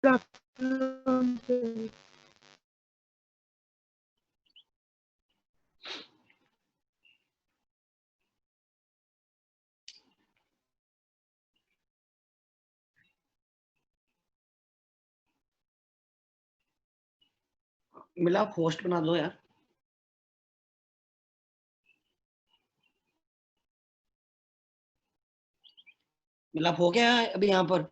afternoon, sir. मिला, आप host बना दो यार। मिला, हो गया है अभी यहाँ पर।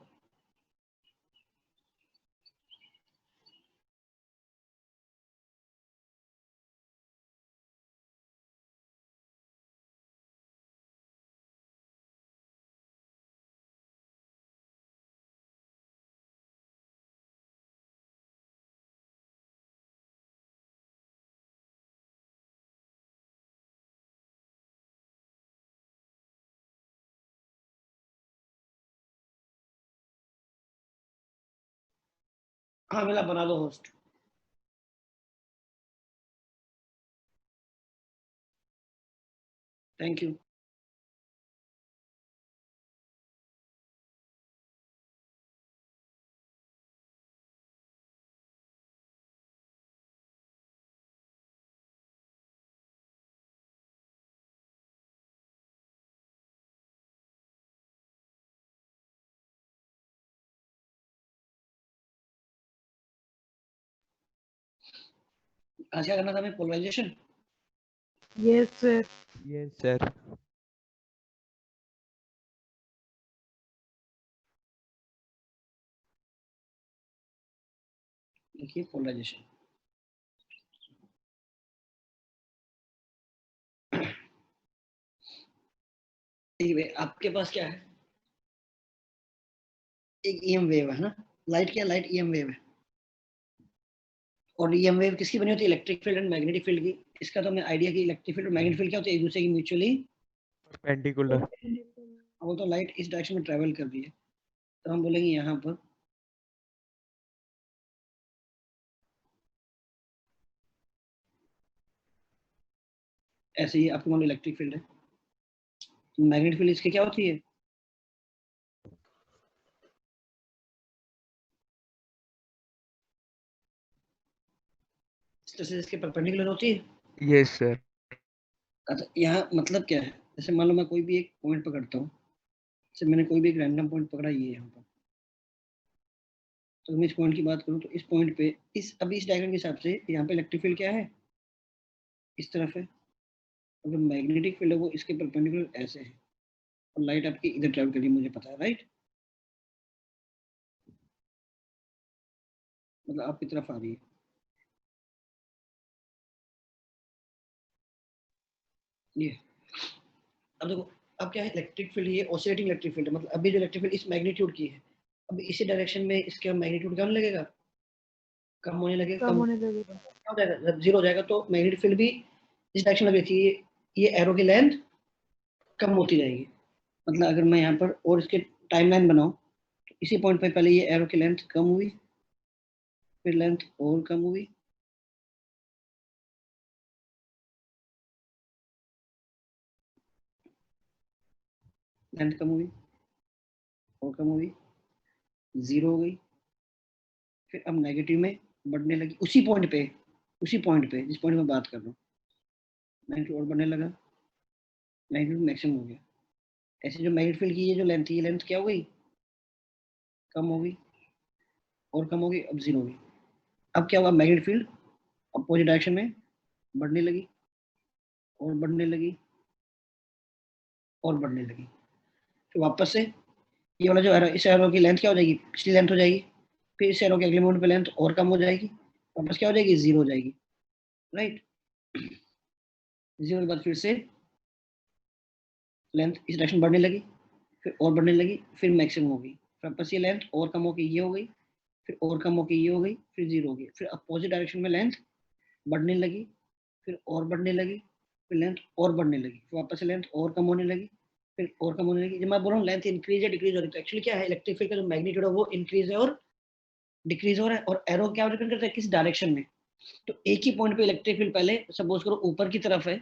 हाँ मिला, बना दो होस्ट। Thank you. आज क्या करना था हमें? Polarisation. Yes, sir. Yes, sir. देखिए पोलराइजेशन। आपके पास क्या है? एक ईएम वेव है ना। लाइट क्या? लाइट ईएम वेव है। और ईएम वेव किसकी बनी होती है? Electric field and magnetic field की। इसका तो हमें आइडिया कि इलेक्ट्रिक फील्ड और मैग्नेटिक फील्ड क्या होते हैं? एक दूसरे की म्यूचुअली Perpendicular. वो तो लाइट इस डायरेक्शन में ट्रेवल कर रही है, तो हम बोलेंगे यहाँ पर ऐसे ही आपको मान लो इलेक्ट्रिक फील्ड है। मैग्नेटिक फील्ड इसकी क्या होती है? इस तरह से इसके परपेंडिकुलर होती है। Yes, sir. अच्छा, यहाँ मतलब क्या है? जैसे मान लो मैं कोई भी एक पॉइंट पकड़ता हूँ। जैसे मैंने कोई भी एक रैंडम पॉइंट पकड़ा, ये यहाँ पर। तो मैं इस पॉइंट की बात करूँ तो इस पॉइंट पे अभी इस डायग्राम के हिसाब से यहाँ पे इलेक्ट्रिक फील्ड क्या है? इस तरफ है। और जो मैग्नेटिक फील्ड है वो इसके परपेंडिकुलर ऐसे है। और लाइट आपकी इधर ट्रेवल कर रही है, मुझे पता है, राइट? मतलब आपकी तरफ आ रही है। ये अब देखो, अब क्या है? इलेक्ट्रिक फील्ड, ये ऑसिलेटिंग इलेक्ट्रिक फील्ड है। मतलब अभी जो इलेक्ट्रिक फील्ड इस मैग्नीट्यूड की है, अब इसी डायरेक्शन में इसका मैग्नीट्यूड कम लगेगा, कम होने लगेगा, कम होने लगेगा। हो जाएगा। जब जीरो हो जाएगा तो मैग्नेटिक फील्ड भी इस डायरेक्शन में रहती है। ये एरो की लेंथ कम होती जाएगी। मतलब अगर मैं यहाँ पर और इसके टाइमलाइन बनाऊं तो इसी पॉइंट पे पहले ये एरो की लेंथ कम हुई, फिर लेंथ और कम हुई, लेंथ कम हुई और कम हुई, जीरो हो गई। फिर अब नेगेटिव में बढ़ने लगी उसी पॉइंट पे, उसी पॉइंट पे जिस पॉइंट में बात कर रहा हूँ। नेगेटिव और बढ़ने लगा, नेगेटिव मैक्सिमम हो गया। ऐसे जो मैग्नेटिक फील्ड की ये जो लेंथ थी, ये लेंथ क्या हो गई? कम हो गई और कम हो गई, अब जीरो हो गई। अब क्या हुआ? मैग्नेटिक फील्ड अपोजिट डायरेक्शन में बढ़ने लगी और बढ़ने लगी और बढ़ने लगी। फिर वापस से ये वाला जो एरो, इस एरो की लेंथ क्या हो जाएगी? पिछली लेंथ हो जाएगी। फिर इस एरो के अगले मोमेंट पे लेंथ और कम हो जाएगी, वापस क्या हो जाएगी? जीरो हो जाएगी, राइट? जीरो के बाद फिर से लेंथ इस डायरेक्शन बढ़ने लगी, फिर और बढ़ने लगी, फिर मैक्सिमम हो गई। फिर वापस ये लेंथ और कम होकर ये हो गई, फिर और कम होकर ये हो गई, फिर जीरो हो गई। फिर अपोजिट डायरेक्शन में लेंथ बढ़ने लगी, फिर और बढ़ने लगी, फिर लेंथ और बढ़ने लगी, फिर वापस से लेंथ और कम होने लगी, फिर और कम होने लगी। जब मैं बोल रहा हूँ लेंथ इंक्रीज है डिक्रीज हो रही है, तो एक्चुअली क्या है? इलेक्ट्रिक फील्ड का जो मैग्नीट्यूड है वो इंक्रीज है और डिक्रीज हो रहा है। और एरो क्या डिपेंड करता है? किस डायरेक्शन में। तो एक ही पॉइंट पे इलेक्ट्रिक फील्ड पहले सपोज करो ऊपर की तरफ है,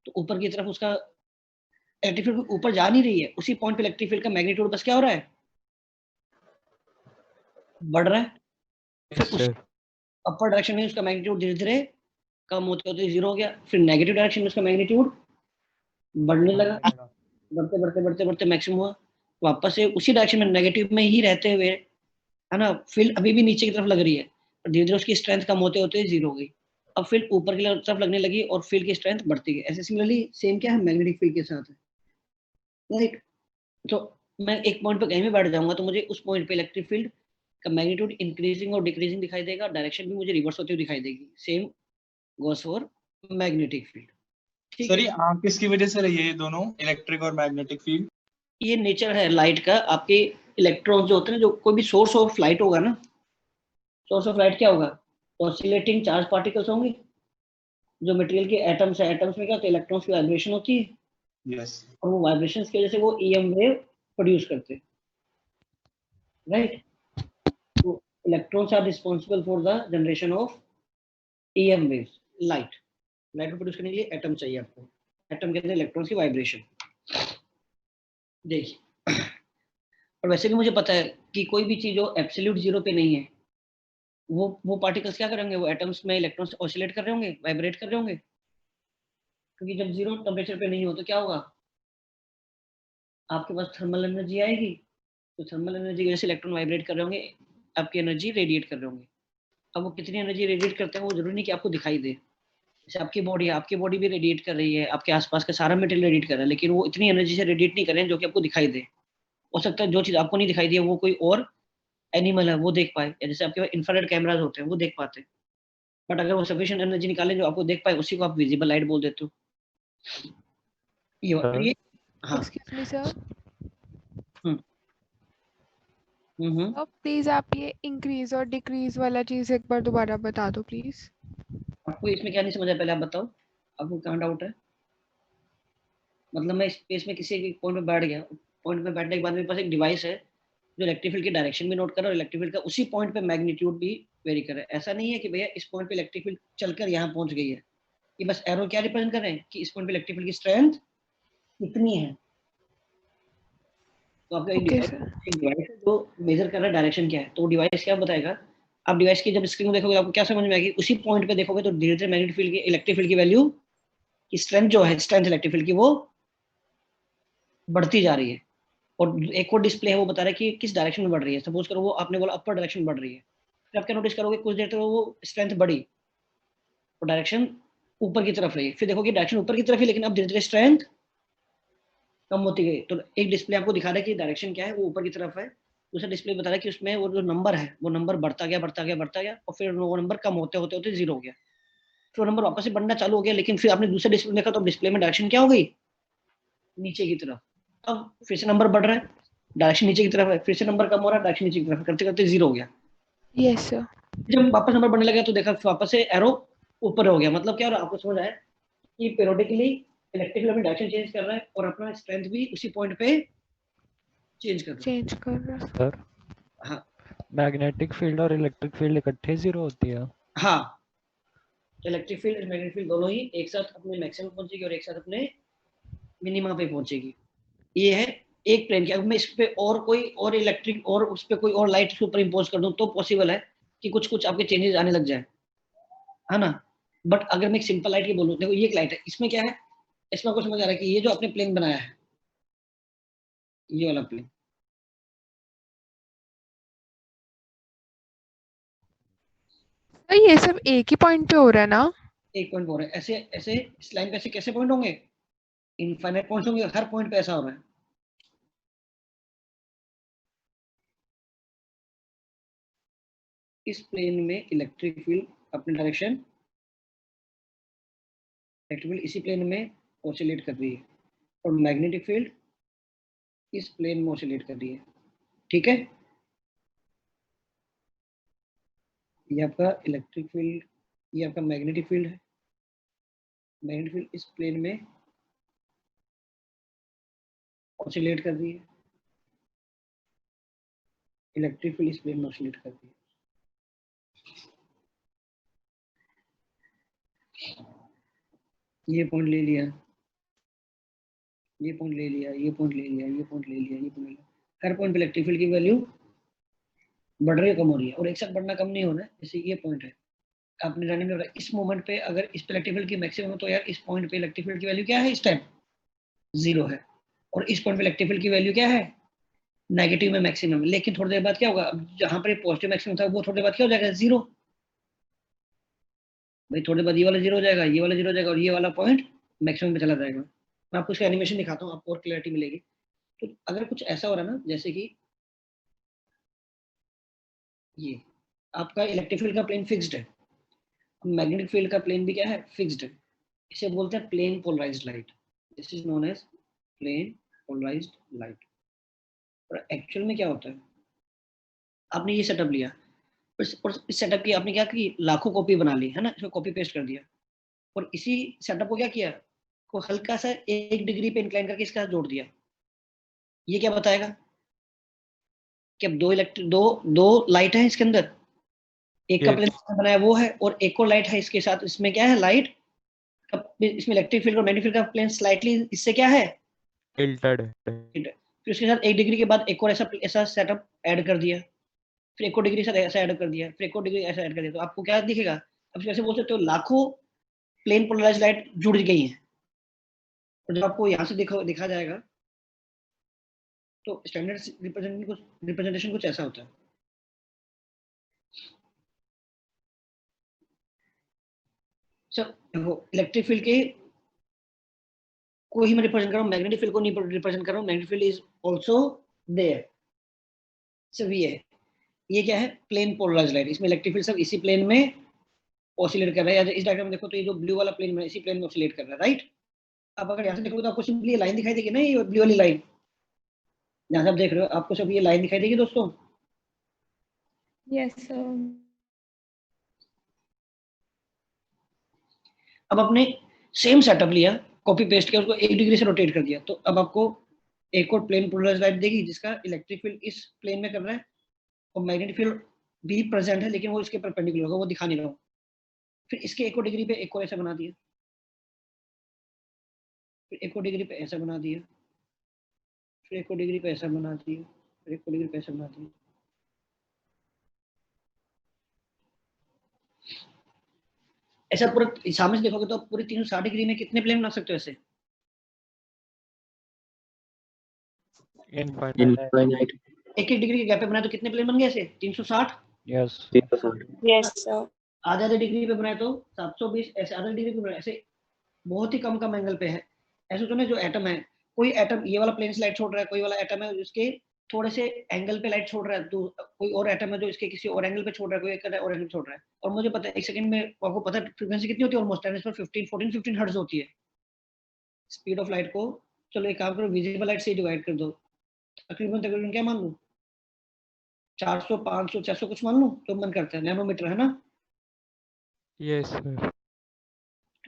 तो ऊपर की तरफ उसका इलेक्ट्रिक फील्ड ऊपर जा नहीं रही है, उसी पॉइंट पे इलेक्ट्रिक फील्ड का मैग्नीट्यूड बस क्या हो रहा है? बढ़ रहा है। Yes sir. अपर डायरेक्शन में उसका मैग्नीट्यूड धीरे धीरे कम होते होते 0 हो गया, फिर नेगेटिव डायरेक्शन में उसका मैग्नीट्यूड बढ़ने लगा, बढ़ते बढ़ते बढ़ते बढ़ते मैक्सिमम हुआ, वापस से उसी डायरेक्शन में नेगेटिव में ही रहते हुए, है ना, फील्ड अभी भी नीचे की तरफ लग रही है, और धीरे धीरे उसकी स्ट्रेंथ कम होते होते 0 हो गई, अब फील्ड ऊपर की तरफ लगने लगी और फील्ड की स्ट्रेंथ बढ़ती गई। ऐसे सिमिलरली सेम क्या है मैग्नेटिक फील्ड के साथ है, राइट। तो मैं एक पॉइंट पे कहीं भी बैठ जाऊंगा तो मुझे उस पॉइंट पे इलेक्ट्रिक फील्ड का मैग्नीट्यूड इंक्रीजिंग और डिक्रीजिंग दिखाई देगा, डायरेक्शन भी मुझे रिवर्स होती हुई दिखाई देगी। Same goes for magnetic field. ठीक सर है, ये आग किसकी वजह से रही है ये दोनों, इलेक्ट्रिक और मैग्नेटिक फील्ड? ये नेचर है लाइट का। आपके इलेक्ट्रॉन जो होते हैं ना, जो कोई भी सोर्स ऑफ लाइट होगा ना, सोर्स ऑफ लाइट क्या होगा, ऑसिलेटिंग चार्ज पार्टिकल्स होंगे, जो मटेरियल के एटम्स है, एटम्स में क्या होता है, इलेक्ट्रॉन्स की वाइब्रेशन होती है, यस। और वो वाइब्रेशंस की वजह से वो ईएम वेव प्रोड्यूस करते हैं, राइट। तो electrons are responsible for the generation of EM waves, light. Light को प्रोड्यूस करने के लिए एटम चाहिए आपको, एटम के अंदर इलेक्ट्रॉन्स की वाइब्रेशन। देखिए, और वैसे भी मुझे पता है कि कोई भी चीज जो एब्सोल्यूट जीरो पे नहीं है, वो पार्टिकल्स क्या करेंगे, वो एटम्स में इलेक्ट्रॉन्स ऑसिलेट कर रहे होंगे, वाइब्रेट कर रहे होंगे, क्योंकि जब जीरो टेम्परेचर पे नहीं हो तो क्या होगा, आपके पास थर्मल एनर्जी आएगी, तो थर्मल एनर्जी की वजह से इलेक्ट्रॉन वाइब्रेट कर रहे होंगे, आपकी एनर्जी रेडिएट कर रहे होंगे। अब वो कितनी एनर्जी रेडिएट करते हैं वो जरूरी नहीं कि आपको दिखाई दे। जैसे आपकी बॉडी है, आपकी बॉडी भी रेडिएट कर रही है, आपके आसपास का सारा मटेरियल रेडिएट कर रहा है, लेकिन वो इतनी एनर्जी से रेडिएट नहीं कर रहे हैं जो कि आपको दिखाई दे। हो सकता है जो चीज आपको नहीं दिखाई दी है वो कोई और एनिमल है वो देख पाए, या जैसे आपके पास इंफ्रारेड कैमराज होते हैं वो देख पाते हैं, बट अगर वो सफिशिएंट एनर्जी निकालें जो आपको देख पाए, उसी को आप विजिबल लाइट बोल देते हो। सर ये हाँ। एक्सक्यूज मी सर, हम्म। अब प्लीज आप ये इंक्रीज और डिक्रीज वाला चीज एक बार दोबारा बता दो प्लीज। आपको इसमें क्या नहीं समझ आया, पहले आप बताओ, आपको कहाँ डाउट है। मतलब मैं स्पेस में किसी भी पॉइंट पे बैठ गया, पॉइंट पे बैठने के बाद मेरे पास एक डिवाइस है जो इलेक्ट्रिक फील्ड की डायरेक्शन भी नोट कर रहा है और इलेक्ट्रिक फील्ड का उसी पॉइंट पे मैग्नीट्यूड भी वेरी कर रहा है। ऐसा नहीं है कि भैया इस पॉइंट पे इलेक्ट्रिक फील्ड चलकर यहाँ पहुंच गई है, ये बस एरो क्या रिप्रेजेंट कर रहे हैं कि इस पॉइंट पे इलेक्ट्रिक फील्ड की स्ट्रेंथ कितनी है। तो आपका एक ओके सर। डिवाइस है जो मेजर कर रहा है डायरेक्शन क्या है, तो डिवाइस क्या बताएगा। आप डिवाइस की जब स्क्रीन देखोगे आपको क्या समझ में आएगी, उसी पॉइंट पे देखोगे तो धीरे धीरे मैग्नेटिक फील्ड की इलेक्ट्रिक फील्ड की वैल्यू की स्ट्रेंथ जो है, स्ट्रेंथ इलेक्ट्रिक फील्ड की वो बढ़ती जा रही है। और एक और डिस्प्ले है वो बता रहा है कि किस डायरेक्शन में बढ़ रही है। सपोज करो वो आपने बोला अपर डायरेक्शन में बढ़ रही है, फिर आप क्या नोटिस करोगे कुछ देर तक वो स्ट्रेंथ बढ़ी और डायरेक्शन ऊपर की तरफ रही, फिर देखोगे डायरेक्शन ऊपर की तरफ ही, लेकिन अब धीरे धीरे स्ट्रेंथ कम होती गई। तो एक डिस्प्ले आपको दिखा रहा है कि डायरेक्शन क्या है, वो ऊपर की तरफ है। दूसरा डिस्प्ले बता रहा है कि उसमें वो जो नंबर है वो नंबर बढ़ता गया बढ़ता गया बढ़ता गया, और फिर वो नंबर कम होते होते होते 0 हो गया, फिर वो नंबर वापस से बढ़ना चालू हो गया, लेकिन फिर आपने दूसरे डिस्प्ले देखा तो डिस्प्ले में डायरेक्शन क्या हो गई, नीचे की तरफ। अब फिर से नंबर बढ़ रहा है, डायरेक्शन नीचे की तरफ है, फिर से नंबर कम हो रहा है, डायरेक्शन नीचे की तरफ, करते करते 0 हो गया। Yes sir. जब वापस नंबर बढ़ने लगा तो देखा वापस से एरो ऊपर हो गया। मतलब क्या हो रहा है आपको समझ आया कि पेरियोडिकली इलेक्ट्रिक फील्ड में डायरेक्शन चेंज कर रहा है और अपना स्ट्रेंथ भी उसी पॉइंट पे चेंज कर रहा है। चेंज कर रहा है। सर हाँ मैग्नेटिक फील्ड और इलेक्ट्रिक फील्ड इकट्ठे 0 होती है? हाँ, इलेक्ट्रिक फील्ड और मैग्नेटिक फील्ड दोनों ही एक साथ अपने मैक्सिमम पहुंचेगी और एक साथ अपने मिनिमा पे पहुंचेगी। ये है एक प्लेन की। अब मैं इस पे और कोई और इलेक्ट्रिक और उस पे कोई और लाइट सुपर इम्पोज कर दूं तो पॉसिबल है कि कुछ कुछ आपके चेंजेस आने लग जाए, है ना। बट अगर मैं एक सिंपल लाइट की बोलूं, देखो ये एक लाइट है, इसमें क्या है, इसमें आपको समझ आ रहा है कि ये जो आपने प्लेन बनाया है, ये वाला प्लेन, सर ये सब एक ही पॉइंट पे हो रहा है ना? एक पॉइंट हो रहा है। ऐसे ऐसे इस लाइन पे ऐसे कैसे पॉइंट होंगे, इनफाइनाइट पॉइंट्स होंगे, हर पॉइंट पे ऐसा हो रहा है। इस प्लेन में इलेक्ट्रिक फील्ड अपनी डायरेक्शन, इलेक्ट्रिक फील्ड इसी प्लेन में ऑसिलेट कर रही है और मैग्नेटिक फील्ड इस प्लेन में ऑसिलेट कर रही है। ठीक है, ये आपका इलेक्ट्रिक फील्ड, ये आपका मैग्नेटिक फील्ड है। मैग्नेटिक फील्ड इस प्लेन में ऑसिलेट कर रही है, इलेक्ट्रिक फील्ड इस प्लेन में ऑसिलेट कर रही है। ये पॉइंट ले लिया, ये पॉइंट ले लिया, ये पॉइंट ले लिया, ये पॉइंट ले लिया, ये पॉइंट ले लिया, हर पॉइंट पे इलेक्ट्रिक फील्ड की वैल्यू बढ़ रही है कम हो रही है, और एक साथ बढ़ना कम नहीं होना है, जैसे ये पॉइंट है आपने रनिंग में इस मोमेंट पे अगर इस पे इलेक्ट्रिक फील्ड की मैक्सिमम है तो यार इस पॉइंट पे इलेक्ट्रिक फील्ड की वैल्यू क्या है इस टाइम 0 है, और इस पॉइंट पे इलेक्ट्रिक फील्ड की वैल्यू क्या है नेगेटिव में मैक्सिमम। लेकिन थोड़ी देर बाद क्या होगा, अब जहां पर पॉजिटिव मैक्सिमम था वो थोड़ी देर बाद क्या हो जाएगा 0, भाई थोड़ी देर बाद ये वाला 0 हो जाएगा, ये वाला 0 हो जाएगा, और ये वाला पॉइंट मैक्सिमम पे चला जाएगा। मैं आपको इसका एनिमेशन दिखाता हूँ, आपको और क्लैरिटी मिलेगी। तो अगर कुछ ऐसा हो रहा है ना, जैसे कि ये आपका इलेक्ट्रिक फील्ड का प्लेन फिक्स्ड है, मैग्नेटिक फील्ड का प्लेन भी क्या है फिक्स्ड है, इसे बोलते हैं plane polarised light. This is known as plane polarised light. और एक्चुअल में क्या होता है, आपने ये सेटअप लिया और इस सेटअप की आपने क्या की लाखों कॉपी बना ली है ना, इसको कॉपी पेस्ट कर दिया, और इसी सेटअप को क्या किया, को हल्का सा 1 डिग्री पे इंक्लाइन करके इसका जोड़ दिया। ये क्या बताएगा कि अब दो लाइट है इसके अंदर, एक का Yes. प्लेन बनाया वो है, और एक और लाइट है इसके साथ, इसमें क्या है लाइट, इसमें इलेक्ट्रिक फील्ड और मैग्नेटिक फील्ड का प्लेन स्लाइटली इससे क्या है Tilted. फिर उसके साथ 1 डिग्री के बाद एक और ऐसा सेटअप ऐड कर दिया, फिर एक और डिग्री साथ ऐसा ऐड कर दिया, फिर एक और डिग्री ऐसा ऐड कर दिया, तो आपको क्या दिखेगा, अब कैसे बोल सकते हो लाखों प्लेन पोलराइज्ड लाइट जुड़ गई है। और जब आपको यहाँ से दिखा जाएगा तो स्टैंडर्ड रिप्रेजेंटेशन कुछ ऐसा होता है। सर देखो इलेक्ट्रिक फील्ड के को ही मैं रिप्रेजेंट कर रहा हूँ, मैग्नेटिक फील्ड को नहीं रिप्रेजेंट कर रहा हूँ, magnetic field is also there. सिर्फ ये क्या है प्लेन पोलराइज्ड लाइट, इसमें इलेक्ट्रिक फील्ड सब इसी प्लेन में ऑसिलेट कर रहा है। इस डायग्राम में देखो तो ये जो ब्लू वाला प्लेन में इसी प्लेन में ऑसिलेट कर रहा है, राइट। अब अगर यहाँ से देखोगे तो आपको सिंपली लाइन दिखाई देगी ना, ये ब्लू वाली लाइन जहाँ से आप देख रहे हो, आपको सब ये लाइन दिखाई देगी दोस्तों। Yes, sir. अब आपने सेम सेटअप लिया, कॉपी पेस्ट किया, उसको 1 डिग्री से रोटेट कर दिया, तो अब आपको एक और प्लेन पोलराइज्ड लाइट देगी जिसका इलेक्ट्रिक फील्ड इस प्लेन में कर रहा है और मैग्नेटिक फील्ड भी प्रेजेंट है, लेकिन वो इसके परपेंडिकुलर होगा, वो दिखा नहीं रहा हूँ। फिर इसके एक और डिग्री पे एक और ऐसा बना दिया, फिर एक और डिग्री पे ऐसा बना दिया, फिर एक और डिग्री पे ऐसा बना दिया, फिर एक और डिग्री पे ऐसा बना दिया। ऐसा पूरा सामने से देखोगे तो पूरी 360 डिग्री में कितने प्लेन बना सकते हो ऐसे, Infinite. एक एक डिग्री के गैप पे बनाए तो कितने प्लेन बन गए ऐसे 360, Yes. Yes, sir. आधे आधे डिग्री पे बनाए तो 720, ऐसे आधे डिग्री पे बनाए, ऐसे बहुत ही कम कम एंगल पे है। ऐसे तो ना जो एटम है, कोई एटम ये वाला प्लेन से लाइट छोड़ रहा है, कोई वाला एटम है जिसके थोड़े से एंगल पे लाइट छोड़ रहा है, तो कोई और एटम है जो इसके किसी और एंगल पे छोड़ रहा है, कोई एक और एंगल छोड़ रहा है। और मुझे पता है 1 सेकंड में आपको पता है फ्रीक्वेंसी कितनी होती है, ऑलमोस्ट 10 15 हर्ट्ज होती है स्पीड ऑफ लाइट को। चलो एक काम करो, विजिबल लाइट से डिवाइड कर दो, तकरीबन तकरीबन क्या मान लूं 400 500 600 कुछ मान लूं तो मन करता है, नैनोमीटर है ना। Yes, sir.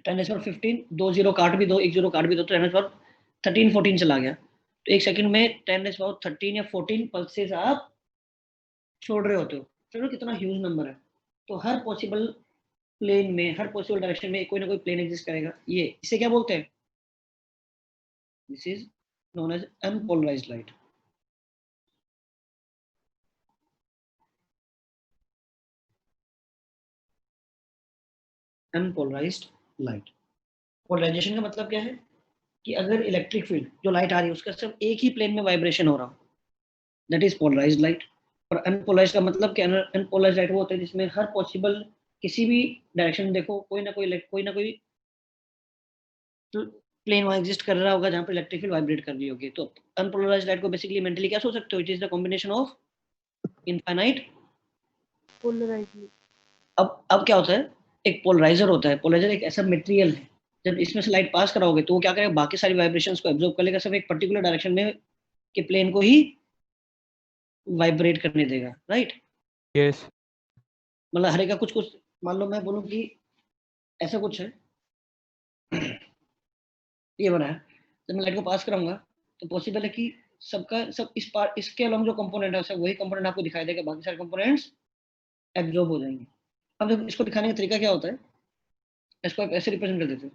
10⁻15 दो जीरो काट भी दो, एक जीरो काट भी दो, तो 10⁻13 14 चला गया। तो 1 सेकंड में 10⁻13 या 14 पल्सेस आप छोड़ रहे होते हो। चलो कितना ह्यूज नंबर है। तो हर पॉसिबल प्लेन में, हर पॉसिबल डायरेक्शन में कोई ना कोई प्लेन एग्जिस्ट करेगा। ये इसे क्या बोलते हैं, this is known as unpolarised light. Unpolarised light. Polarisation का मतलब क्या है कि अगर इलेक्ट्रिक फील्ड जो लाइट आ रही है उसका सिर्फ एक ही प्लेन में वाइब्रेशन हो रहा हो, दैट इज पोलराइज्ड लाइट। और अनपोलराइज्ड का मतलब क्या, अनपोलराइज्ड लाइट वो होता है जिसमें हर पॉसिबल किसी भी डायरेक्शन में देखो कोई ना कोई प्लेन वहां एग्जिस्ट कर रहा होगा जहां पर इलेक्ट्रिक फील्ड वाइब्रेट कर रही होगी। तो अनपोलराइज्ड लाइट को बेसिकली मेंटली क्या सोच सकते हो, it is the combination of infinite. Polarised. अब क्या होता है, एक पोलराइजर होता है, पोलराइजर एक ऐसा मटेरियल है जब इसमें से लाइट पास कराओगे तो वो क्या करेगा, बाकी सारी वाइब्रेशंस को एब्जॉर्ब कर लेगा, सिर्फ एक पर्टिकुलर डायरेक्शन में के प्लेन को ही वाइब्रेट करने देगा, राइट। Yes. मतलब हर एक का कुछ कुछ, मान लो मैं बोलूं कि ऐसा कुछ है ये बना है, जब मैं लाइट को पास कराऊंगा तो पॉसिबल है कि सबका सब इस पार्ट इसके अलॉन्ग जो कंपोनेंट है सब वही कंपोनेंट आपको दिखाई देगा, बाकी सारे कंपोनेंट्स एब्जॉर्ब हो जाएंगे। अब जब इसको दिखाने का तरीका क्या होता है, इसको आप ऐसे रिप्रेजेंट कर देते हो,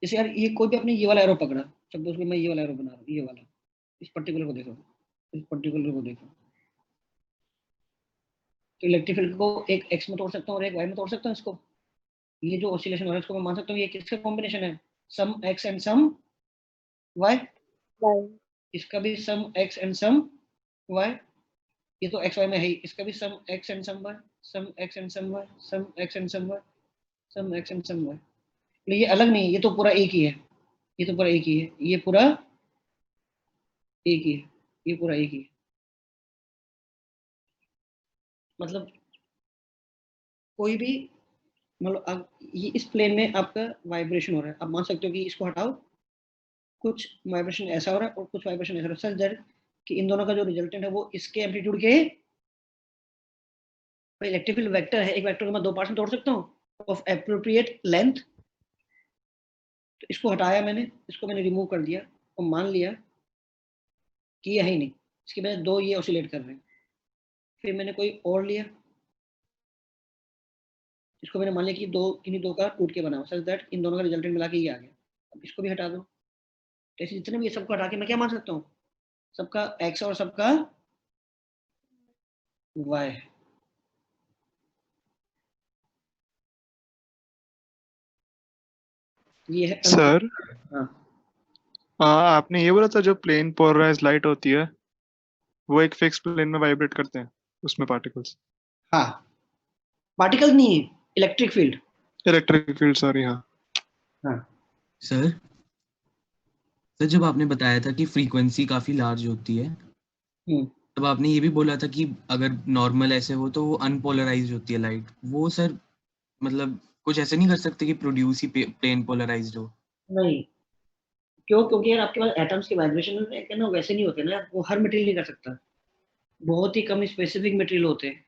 जैसे यार ये कोई भी अपने ये वाला एरो पकड़ा, सपोज मैं ये वाला एरो बना रहा हूँ, ये वाला इस पर्टिकुलर को देखो, इस पर्टिकुलर को देखो, तो इलेक्ट्रिक फील्ड को एक एक्स में तोड़ सकता हूँ और एक वाई में तोड़ सकता हूँ इसको। ये जो ऑसिलेशन हो रहा है इसको मैं मान सकता हूँ ये किसका कॉम्बिनेशन है, sum X and sum Y. Y. इसका भी sum X and sum Y, ये तो एक्स वाई में है ही, इसका भी sum X and sum Y, sum X and sum Y, sum X and sum Y, sum X and sum Y. ये अलग नहीं है, ये तो पूरा एक ही है, ये तो पूरा एक ही है, ये पूरा एक ही है, ये पूरा एक ही है। मतलब कोई भी, मतलब अब ये इस प्लेन में आपका वाइब्रेशन हो रहा है, आप मान सकते हो कि इसको हटाओ, कुछ वाइब्रेशन ऐसा हो रहा है और कुछ वाइब्रेशन ऐसा हो रहा है, सच दैट कि इन दोनों का जो रिजल्टेंट है वो इसके एम्पलीट्यूड के, इलेक्ट्रिक फील्ड वेक्टर है, एक वेक्टर को मैं दो पार्ट्स में तोड़ सकता हूँ ऑफ एप्रोप्रिएट लेंथ। तो इसको हटाया मैंने, इसको मैंने रिमूव कर दिया और मान लिया कि ये है ही नहीं, इसके बजाय दो ये ऑसिलेट कर रहे हैं। फिर मैंने कोई और लिया, इसको मैंने मान लिया कि दो इन्हीं दो का टूट के बना हुआ, सच दैट इन दोनों का रिजल्टेंट मिला के ये आ गया। अब इसको भी हटा दो, तो ऐसे जितने भी ये सबको हटा के मैं क्या मान सकता हूँ, सबका एक्स और सबका वाई। ये है सर हाँ आपने ये बोला था जो प्लेन पोलराइज लाइट होती है वो एक फिक्स प्लेन में वाइब्रेट करते हैं, उसमें पार्टिकल्स, हाँ, पार्टिकल नहीं है, electric field. Electric field, sorry. हाँ हाँ सर सर जब आपने बताया था कि फ्रीक्वेंसी काफी लार्ज होती है, तब आपने ये भी बोला था कि अगर नॉर्मल ऐसे हो तो वो अनपोलराइज्ड होती है लाइट। वो सर मतलब कुछ ऐसे नहीं कर सकते कि प्रोड्यूस ही प्लेन पोलराइज्ड हो? नहीं, क्यों? क्योंकि यार आपके पास एटम्स के वाइब्रेशन ना वैसे नहीं होते ना, वो हर मटेरियल नहीं कर सकता, बहुत ही कम स्पेसिफिक मटेरियल होते हैं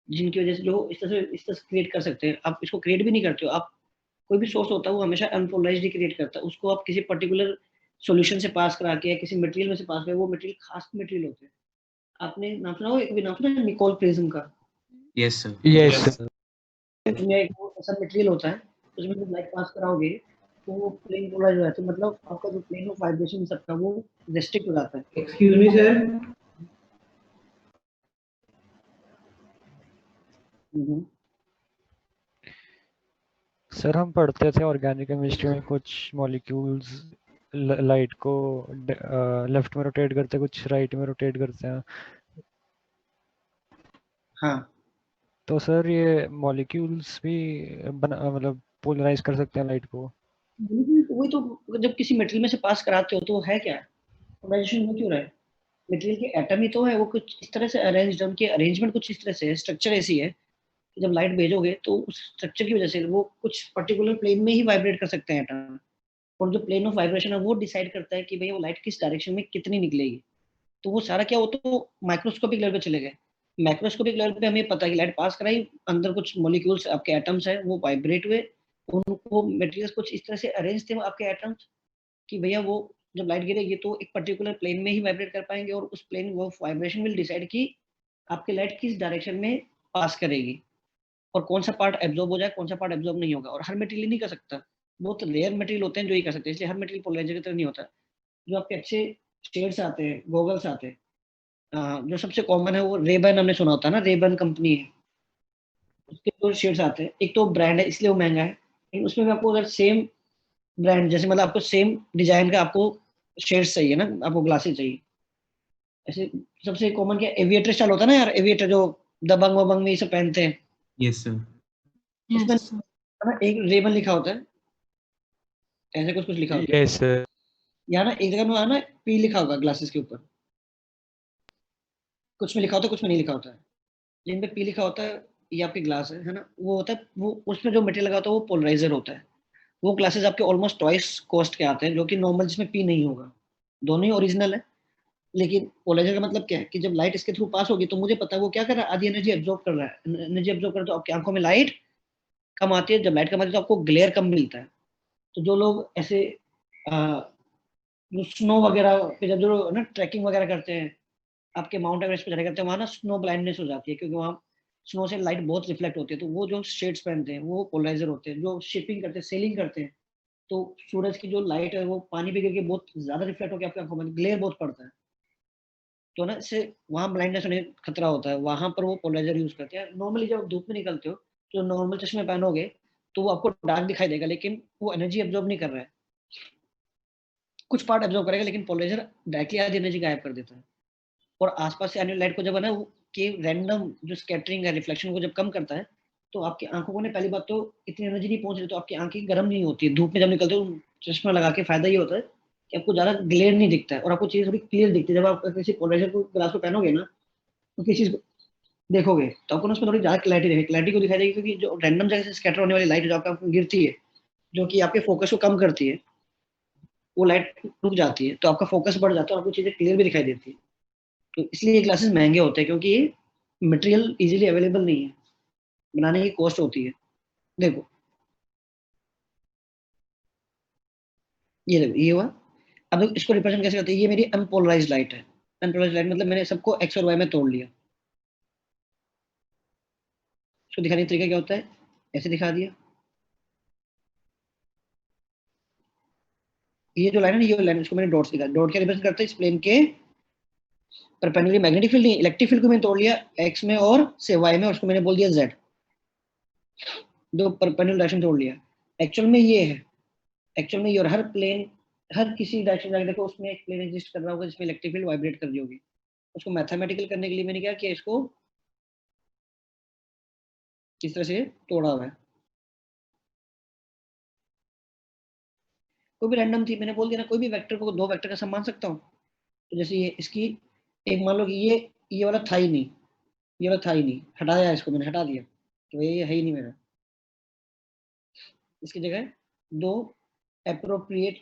जिनकी वजह से जो इस तरह से क्रिएट कर सकते हैं। आप इसको क्रिएट भी नहीं करते हो, आप कोई भी सोर्स होता है वो हमेशा अनपोलराइज्ड ही क्रिएट करता है, उसको आप किसी पर्टिकुलर सॉल्यूशन से पास करा के या किसी मटेरियल में से पास करा, वो मटेरियल खास मटेरियल होते हैं। आपने नाम सुना हो, एक भी नाम सुना है निकोल प्रिज्म का? Yes sir. Yes sir. उसमें एक वो ऐसा मटेरियल होता है, उसमें जब लाइट पास कराओगे तो वो प्लेन पोलराइज हो जाता है, मतलब आपका जो प्लेन ऑफ वाइब्रेशन सबका वो रेस्ट्रिक्ट हो जाता है। Excuse me sir. सर हम पढ़ते थे ऑर्गेनिक केमिस्ट्री में कुछ मॉलिक्यूल्स लाइट को लेफ्ट में रोटेट करते हैं, कुछ राइट में रोटेट करते हैं। हाँ तो सर ये मॉलिक्यूल्स भी मतलब पोलराइज कर सकते हैं लाइट को? वही तो, जब किसी मटेरियल में से पास कराते हो तो वो है क्या, पोलराइजेशन हो क्यों रहा है? मटेरियल के एटम ही तो है, वो कुछ इस तरह से अरेंज्ड, उनकी अरेंजमेंट कुछ इस तरह से है, स्ट्रक्चर ऐसी है कि जब लाइट भेजोगे तो उस स्ट्रक्चर की वजह से वो कुछ पर्टिकुलर प्लेन में ही वाइब्रेट कर सकते हैं एटम, और जो प्लेन ऑफ वाइब्रेशन है वो डिसाइड करता है कि भाई वो लाइट किस डायरेक्शन में कितनी निकलेगी। तो वो सारा क्या, वो तो माइक्रोस्कोपिक लेवल पे चले गए। मैक्रोस्कोपिक लेवल पे हमें पता है कि लाइट पास कराई, अंदर कुछ मॉलिक्यूल्स आपके एटम्स है वो वाइब्रेट हुए, उनको मटेरियल्स कुछ इस तरह से अरेंज थे वो आपके एटम्स कि भैया वो जब लाइट गिरेगी तो एक पर्टिकुलर प्लेन में ही वाइब्रेट कर पाएंगे, और उस प्लेन वो वाइब्रेशन विल डिसाइड कि आपकी लाइट किस डायरेक्शन में पास करेगी और कौन सा पार्ट एब्जॉर्ब हो जाए, कौन सा पार्ट एब्जॉर्ब नहीं होगा। और हर मटेरियल नहीं कर सकता, बहुत रेयर मटेरियल होते हैं जो ही कर सकते हैं, इसलिए हर मटेरियल पोलराइजर की तरह नहीं होता। जो आपके अच्छे शेड्स आते हैं, गॉगल्स आते हैं, जो सबसे कॉमन है वो रेबन, हमने सुना होता है ना, रेबन कंपनी है, उसके दो शेड्स आते हैं, एक तो ब्रांड है इसलिए वो महंगा है, लेकिन उसमें भी आपको अगर सेम ब्रांड जैसे मतलब आपको सेम डिजाइन का आपको शेड्स चाहिए ना, आपको ग्लासेस चाहिए। ऐसे सबसे कॉमन क्या एविएटर स्टाइल होता है ना यार, एविएटर जो दबंग वबंग में ये सब पहनते हैं, यस सर। उसमें ना एक रेबन लिखा होता है, ऐसे कुछ कुछ लिखा होता है, यस सर। या ना एक जगह में ना पी लिखा होगा ग्लासेस के ऊपर, कुछ में लिखा होता है कुछ में नहीं लिखा होता है। जिन पे पी लिखा होता है ये आपके ग्लास है ना, वो होता है वो उसमें जो मटेरियल लगा होता है वो पोलराइजर होता है। वो ग्लासेस आपके ऑलमोस्ट ट्वाइस कॉस्ट के आते हैं, जो कि नॉर्मल जिसमें पी नहीं होगा। दोनों ही ओरिजिनल है, लेकिन पोलराइजर का मतलब क्या है कि जब लाइट इसके थ्रू पास होगी तो मुझे पता है वो क्या कर रहा है, आधी एनर्जी एब्जॉर्ब कर रहा है। एनर्जी एब्जॉर्ब कर तो आपकी आंखों में लाइट कम आती है, जब लाइट कम आती है तो आपको ग्लेयर कम मिलता है। तो जो लोग ऐसे जो स्नो वगैरह पे जब जो ना ट्रैकिंग वगैरह करते हैं, आपके माउंट एवरेस्ट पे चढ़ाई करते हैं, वहाँ ना स्नो ब्लाइंडनेस हो जाती है, क्योंकि वहाँ स्नो से लाइट बहुत रिफ्लेक्ट होती है। तो वो जो शेड्स पहनते हैं वो पोलराइजर होते हैं। जो शिपिंग करते हैं, सेलिंग करते हैं, तो सूरज की जो लाइट है वो पानी पे गिर के बहुत ज्यादा रिफ्लेक्ट होकर आपकी आंखों में ग्लेयर बहुत पड़ता है। तो ना इससे वहाँ ब्लाइंडनेस होने का खतरा होता है, वहां पर वो पोलराइजर यूज करते हैं। नॉर्मली जब आप धूप में निकलते हो तो नॉर्मल चश्मे पहनोगे तो वो आपको डार्क दिखाई देगा, लेकिन वो एनर्जी एब्जॉर्ब नहीं कर रहा है, कुछ पार्ट एब्जॉर्ब करेगा, लेकिन पोलराइजर डायरेक्टली आधी एनर्जी गायब कर देता है। और आसपास से आने वाली लाइट को जब है ना कि रैंडम जो स्कैटरिंग है, रिफ्लेक्शन को जब कम करता है, तो आपकी आंखों को ने पहली बात तो इतनी एनर्जी नहीं पहुंच रही, तो आपकी आंखें गर्म नहीं होती है। धूप में जब निकलते हो चश्मा लगा के फायदा ये होता है कि आपको ज्यादा ग्लेयर नहीं दिखता है और आपको चीज थोड़ी क्लियर दिखती है। जब आप किसी पोलराइजर को ग्लास को पहनोगे ना तो किसी चीज को देखोगे तो आपको ना उसमें थोड़ी ज्यादा क्लैरिटी दिखेगी। क्लैरिटी को दिखाई देगी क्योंकि जो रैंडम जगह से स्कैटर होने वाली लाइट जो आपको गिरती है, जो कि आपके फोकस को कम करती है, वो लाइट रुक जाती है, तो आपका फोकस बढ़ जाता है और आपको चीजें क्लियर भी दिखाई देती है। तो इसलिए ये ग्लासेस महंगे होते हैं, क्योंकि ये मटेरियल इजीली अवेलेबल नहीं है, बनाने की कॉस्ट होती है। देखो ये देखो ये हुआ। अब देखो इसको रिप्रेजेंट कैसे करते हैं, ये मेरी अनपोलराइज्ड लाइट है। अनपोलराइज्ड लाइट मतलब मैंने सबको एक्स और वाई में तोड़ लिया। इसको दिखाने का तरीका क्या होता है, ऐसे दिखा दिया। ये जो लाइन है ना, ये लाइन, इसको मैंने डॉट्स दिखा, डॉट क्या रिप्रेजेंट करता है, इस प्लेन के परपेंडिकुलर मैग्नेटिक फील्ड नहीं, इलेक्ट्रिक फील्ड को मैंने तोड़ लिया एक्स में और से वाई में, और उसको मैंने बोल दिया जेड। दो परपेंडिकुलर डायरेक्शन तोड़ लिया। एक्चुअल में ये है, एक्चुअल में ये, और हर प्लेन, हर किसी डायरेक्शन में देखो उसमें एक प्लेन एग्जिस्ट कर रहा होगा जिसमें इलेक्ट्रिक फील्ड वाइब्रेट कर रही होगी। उसको मैथमेटिकल करने के लिए मैंने क्या किया, इसको किस तरह से तोड़ा हुआ है। कोई भी रैंडम थी, मैंने बोल दिया ना, कोई भी वेक्टर को दो वेक्टर का सम मान सकता हूँ। तो जैसे ये इसकी एक मान लो कि ये वाला था ही नहीं, ये वाला था ही नहीं, हटाया इसको मैंने, हटा दिया, तो ये है ही नहीं मेरा। इसकी जगह दो एप्रोप्रिएट,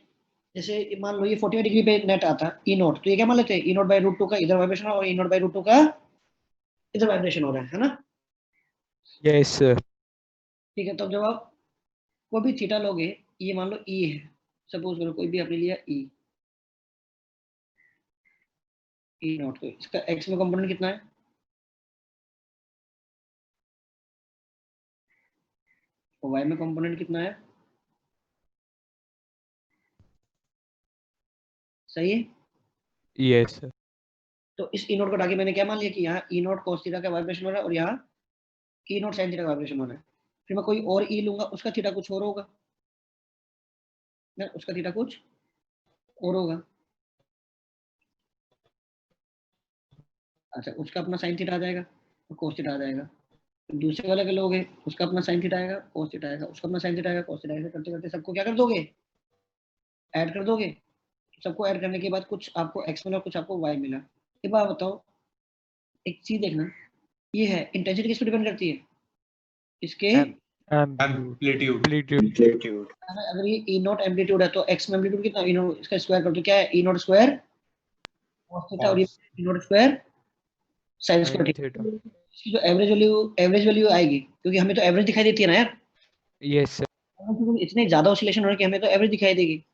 जैसे मान लो ये 45 डिग्री पे नेट आता ई नॉट, तो ये क्या मान लेते हैं, ई नॉट बाई रूट टू का इधर वाइब्रेशन और ई नॉट बाई रूट टू का इधर वाइब्रेशन हो रहा है ना। Yes sir. ठीक है, तो जब आप कोई भी थीटा लोगे, ये मान लो ई है, सपोज करो कोई भी आपने लिया ई नॉट, तो इसका एक्स में कंपोनेंट कितना है, और वाई में कंपोनेंट कितना है, सही है। Yes sir. तो इस ई नोट को हटा के मैंने क्या मान लिया कि यहाँ ई नोट cos थीटा का वाइब्रेशन हो रहा है और यहाँ ई नोट sin थीटा का वाइब्रेशन हो रहा है। फिर मैं कोई और ई लूंगा, उसका थीटा कुछ और होगा ना, उसका थीटा कुछ और होगा। अच्छा, उसका अपना sin थीटा आ जाएगा और cos थीटा आ जाएगा। फिर दूसरे वाले के लोग हैं, उसका अपना sin थीटा आएगा, cos थीटा आएगा, उसका अपना sin थीटा आएगा, cos थीटा आएगा। करते करते सबको क्या कर दोगे, ऐड कर दोगे। सबको ऐड करने के बाद कुछ आपको x मिला, कुछ आपको y मिला। ये बात बताओ, एक चीज देखना, ये है इंटेंसिटी किस पर डिपेंड करती है, इसके एम्पलीट्यूड। अगर ये ई नॉट एम्पलीट्यूड है तो एक्स में एम्पलीट्यूड कितना, ई नॉट इसका स्क्वायर कर दो, क्या है E not square cos theta, और ये E not square sin square theta. इसकी जो एवरेज वैल्यू आएगी, क्योंकि हमें तो एवरेज दिखाई देती है ना यार। Yes sir. क्योंकि इतने ज्यादा ऑसिलेशन हो रहे हैं कि हमें तो एवरेज दिखाई देगी।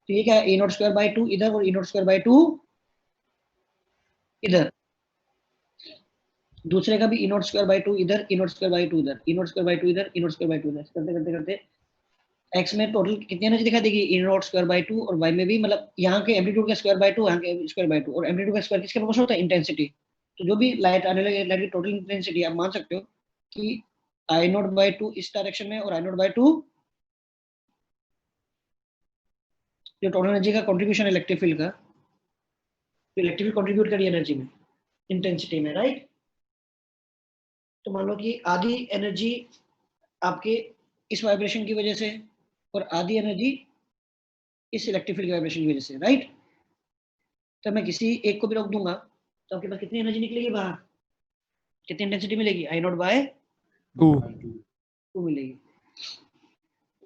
तो ये क्या है, ई नॉट स्क्वायर बाय 2 इधर और ई नॉट स्क्वायर बाय 2 इधर। दूसरे का भी ई नॉट स्क्वायर बाय 2 इधर, ई नॉट स्क्वायर बाय 2 इधर, ई नॉट स्क्वायर बाय 2 इधर, ई नॉट स्क्वायर बाय 2 इधर। करते करते करते एक्स में टोटल कितनी एनर्जी दिखा देगी, ई नॉट स्क्वायर बाय 2, और वाई में भी, मतलब यहाँ के एम्पलीट्यूड का स्क्वायर बाय 2, यहाँ के स्क्वायर बाय 2, और एम्पलीट्यूड का स्क्वायर किसके प्रोपोर्शनल होता है, इंटेंसिटी। तो जो भी लाइट आने लगे, लाइट की टोटल इंटेंसिटी आप मान सकते हो कि आई नॉट बाय 2 इस डायरेक्शन में और आई नॉट बाय 2 जो टोटल एनर्जी का कंट्रीब्यूशन इलेक्ट्रिक फील्ड का, तो इलेक्ट्रिक फील्ड कंट्रीब्यूट करिए एनर्जी में, इंटेंसिटी में, राइट। तो मान लो कि आधी एनर्जी आपके इस वाइब्रेशन की वजह से और आधी एनर्जी इस इलेक्ट्रिक फील्ड की वाइब्रेशन की वजह से, राइट। तो मैं किसी एक को भी रोक दूंगा तो आपके पास कितनी एनर्जी निकलेगी बाहर, कितनी इंटेंसिटी मिलेगी, आई नॉट बाय 2 मिलेगी।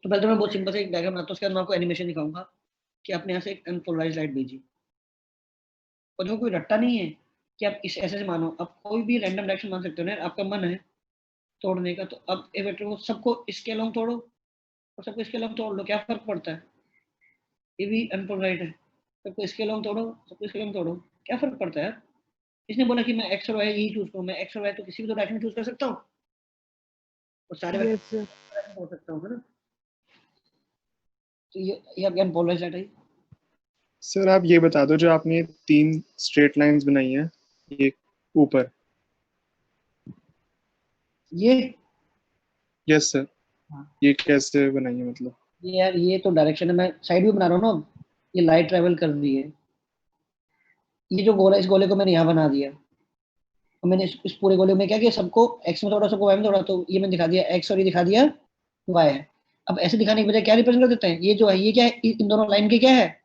तो पहले तो मैं बहुत सिंपल से एक डायग्राम बनाता हूँ, उसके बाद मैं आपको एनिमेशन दिखाऊंगा कि आपने यहाँ से एक अनपोलराइज्ड लाइट भेजी, और जो कोई रट्टा नहीं है कि आप इस ऐसे से मानो, आप कोई भी रैंडम डायरेक्शन मान सकते हो ना, आपका मन है तोड़ने का, तो अब एक वेक्टर को सबको इसके अलोंग तोड़ो और सबको इसके अलोंग तोड़ लो, क्या फर्क पड़ता है, ये भी अनपोलराइज्ड है। सबको इसके अलोंग तोड़ो, सबको इसके अलोंग तोड़ो, क्या फर्क पड़ता है यार। इसने बोला कि मैं एक्स और वाई ही चूज करूँ, मैं एक्स और वाई तो किसी भी दो डायरेक्शन चूज कर सकता हूँ और सारे वेक्टर हो सकता हूँ, है ना। तो ये आपका अनपोलराइज्ड लाइट है। सर आप ये बता दो, जो आपने 3 स्ट्रेट लाइंस बनाई हैं ये ऊपर, ये यस सर, हाँ, ये कैसे बनाई है मतलब? ये यार ये तो डायरेक्शन है, मैं साइड भी बना रहा हूँ ना। ये लाइट ट्रेवल कर रही है। ये जो गोला, इस गोले को मैंने यहाँ बना दिया, और मैंने इस पूरे गोले में क्या किया, सबको एक्स में थोड़ा, सबको वाई में थोड़ा, तो ये मैंने दिखा दिया एक्स और ये दिखा दिया वाई है। अब ऐसे दिखाने के बजाय क्या रिप्रेजेंट कर देते हैं, ये जो है ये क्या है, इन दोनों लाइन के क्या है,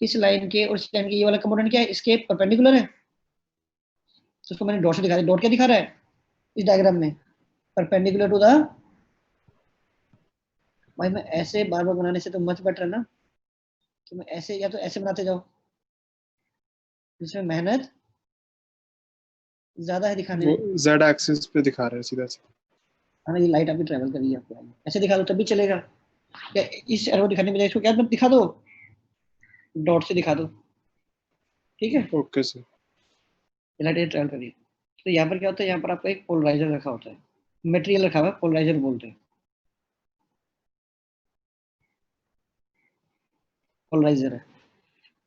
इस लाइन के और इस लाइन के ये वाला कंपोनेंट क्या है, इसके परपेंडिकुलर है। तो उसको मैंने डॉट से दिखा दिया। डॉट क्या दिखा रहा है इस डायग्राम में, परपेंडिकुलर टू द। भाई मैं ऐसे बार बार बनाने से तो मच बेटर है ना, कि मैं ऐसे या तो ऐसे बनाते जाओ, जिसमें मेहनत ज्यादा है दिखाने वो में। z एक्सिस पे दिखा रहा है सीधा से। हाँ ये लाइट अभी ट्रेवल कर रही है आपको, ऐसे दिखा दो तब भी चलेगा। या इस एरो दिखाने में इसको क्या दिखा दो, डॉट से दिखा दो, ठीक है। Okay sir. लाइट ट्रेवल कर रही है। तो यहाँ पर क्या होता है, यहाँ पर आपको एक पोलराइजर रखा होता है, मटेरियल रखा हुआ है, पोलराइजर बोलते हैं, पोलराइजर है।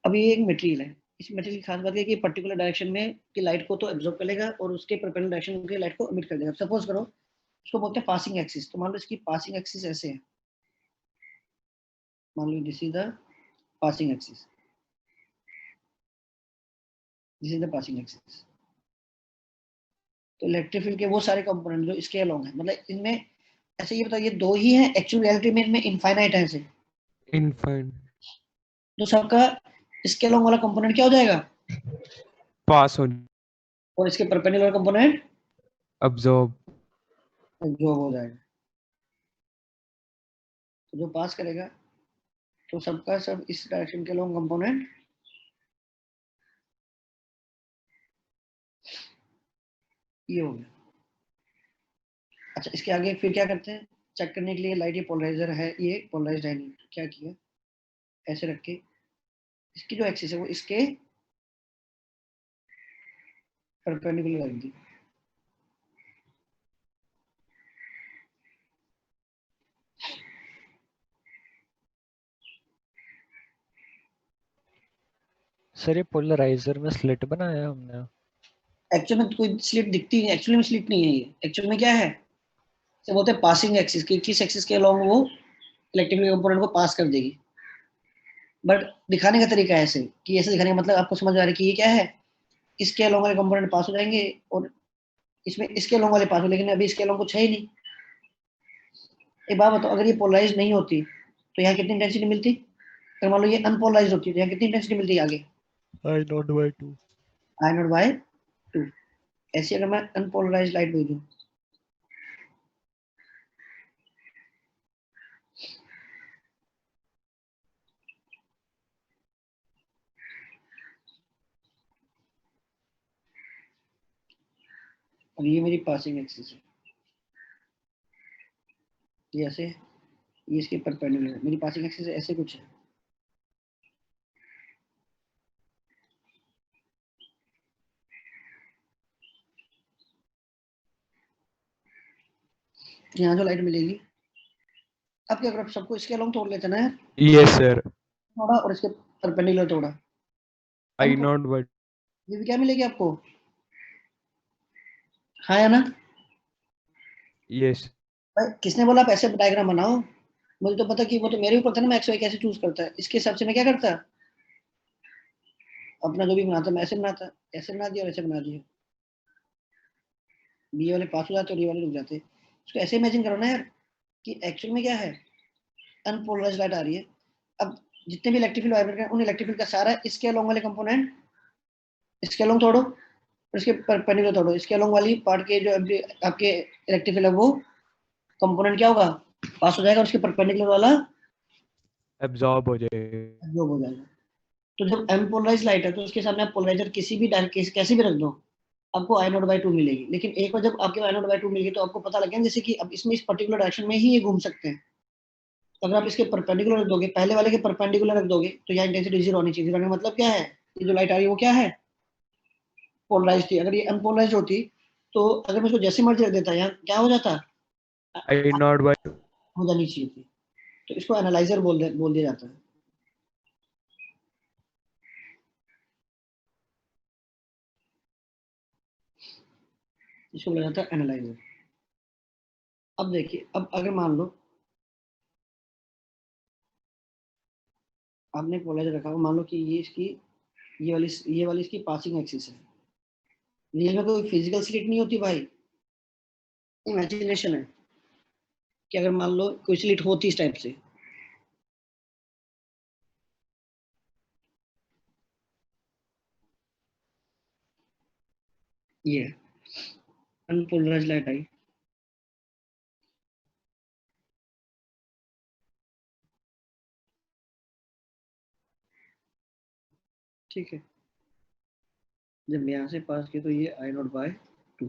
अब ये एक मटेरियल है। इस मटेरियल की खास बात है कि पर्टिकुलर डायरेक्शन में की लाइट को तो एब्जॉर्ब कर लेगा और उसके परपेंडिकुलर डायरेक्शन की लाइट को एमिट कर देगा। सपोज करो इसको बोलते हैं पासिंग एक्सिस, तो मान लो इसकी पासिंग एक्सिस ऐसे है, मान लो this is the passing axis, this is the passing axis. तो इलेक्ट्रिक फील्ड के वो सारे कंपोनेंट जो इसके अलोंग है, मतलब इनमें ऐसे ये बताओ, ये दो ही हैं एक्चुअल रियलिटी में, इनमें इनफाइनाइट है ऐसे, इनफाइन तो सबका इसके अलोंग वाला कंपोनेंट क्या हो जाएगा, पास हो और इसके परपेंडिकुलर कंपोनेंट अब्जॉर्ब एब्जॉर्ब हो जाएगा। तो जो पास करेगा तो सबका सब इस डायरेक्शन के अलोंग कंपोनेंट ये हो गया। अच्छा इसके आगे फिर क्या करते हैं, चेक करने के लिए लाइट ये पोलराइजर है, ये पोलराइज्ड है नहीं, तो क्या किया, ऐसे रख के इसकी जो एक्सिस है वो इसके परपेंडिकुलर रख दी। सर ये पोलराइजर में स्लिट बनाया है हमने। एक्चुअल में कोई स्लिट दिखती है, एक्चुअली में स्लिट नहीं है ये, एक्चुअल में क्या है, इसे बोलते हैं पासिंग एक्सिस, की किस एक्सिस के अलोंग वो इलेक्ट्रिक कंपोनेंट को पास कर देगी। बट दिखाने का तरीका है ऐसे, कि ऐसे दिखाने का मतलब आपको समझ आ रहा है कि ये क्या है, इसके अलोंग वाले कंपोनेंट पास हो जाएंगे और इसमें इसके अलोंग वाले पास हो, लेकिन अभी इसके अलोंग कुछ है ही नहीं। एक बात बताओ, अगर ये पोलराइज नहीं होती तो यहाँ कितनी इंटेंसिटी मिलती, अगर मान लो ये अनपोलराइज होती तो यहाँ कितनी इंटेंसिटी मिलती है आगे, I not by 2। I not by 2। ऐसे अगर मैं अनपोलराइज लाइट भेजूं, और ये मेरी पासिंग एक्सिस है, ये ऐसे, ये इसके परपेंडिकुलर है, मेरी पासिंग एक्सिस ऐसे कुछ है। यहाँ जो लाइट मिलेगी, अब क्या करो, सबको इसके अलोंग तोड़ लेते ना यार, यस सर थोड़ा और इसके परपेंडिकुलर थोड़ा, आई हमको नॉट बाय ये भी क्या मिलेगी आपको, हाँ या ना। यस भाई किसने बोला आप ऐसे डायग्राम बनाओ, मुझे तो पता कि वो तो मेरे ऊपर था ना, मैं एक्स वाई कैसे चूज करता है, इसके हिसाब से मैं क्या करता, अपना जो भी बनाता मैं ऐसे बनाता, ऐसे बना दिया और ऐसे बना दिया, बी वाले पास हो जाते और ये वाले रुक जाते। इसको ऐसे इमेजिन करो ना यार, कि एक्चुअल में क्या है, अनपोलराइज्ड लाइट आ रही है। अब जितने भी इलेक्ट्रिक फील्ड वाइब्रेट हैं, उन इलेक्ट्रिक फील्ड का सारा इसके अलोंग वाले कंपोनेंट इसके अलोंग तोड़ो और इसके परपेंडिकुलर तोड़ो, इसके अलोंग वाली पार्ट के जो आपके इलेक्ट्रिक फील्ड है वो कंपोनेंट क्या होगा, पास हो जाएगा, और उसके परपेंडिकुलर वाला एब्जॉर्ब हो जाए एब्जॉर्ब हो जाएगा। तो जब अनपोलराइज्ड लाइट है तो उसके सामने आप पोलराइजर किसी भी कैसे भी रख दो, आपको आई नॉट बाई 2 मिलेगी। लेकिन एक बार जब आपके आई नॉट बाई 2 मिलेगी तो आपको पता लग गया जैसे कि अब इसमें इस पर्टिकुलर डायरेक्शन में ही ये घूम सकते हैं। तो अगर आप इसके परपेंडिकुलर रख दोगे, पहले वाले के परपेंडिकुलर रख दोगे, तो यहाँ इंटेंसिटी जीरो होनी चाहिए। जीरो का मतलब क्या है, ये जो लाइट आ रही है वो क्या है, पोलराइज थी। अगर ये अनपोलराइज होती तो अगर मैं इसको जैसे मर्जी रख देता, यहाँ क्या हो जाता, आई नॉट बाय हो जानी चाहिए थी। तो इसको एनालाइजर बोल दिया जाता है। इसको बोला जाता है एनालाइजर। अब देखिए, अब अगर मान लो आपने पोलराइजर रखा हो, मान लो कि ये इसकी ये वाली इसकी पासिंग एक्सिस है। रियल में कोई फिजिकल स्लिट नहीं होती भाई, इमेजिनेशन है कि अगर मान लो कोई स्लिट होती इस टाइप से, ये अनपोलराइज्ड लाइट आई, ठीक है, जब यहाँ से पास किया तो ये आई नॉट बाय 2।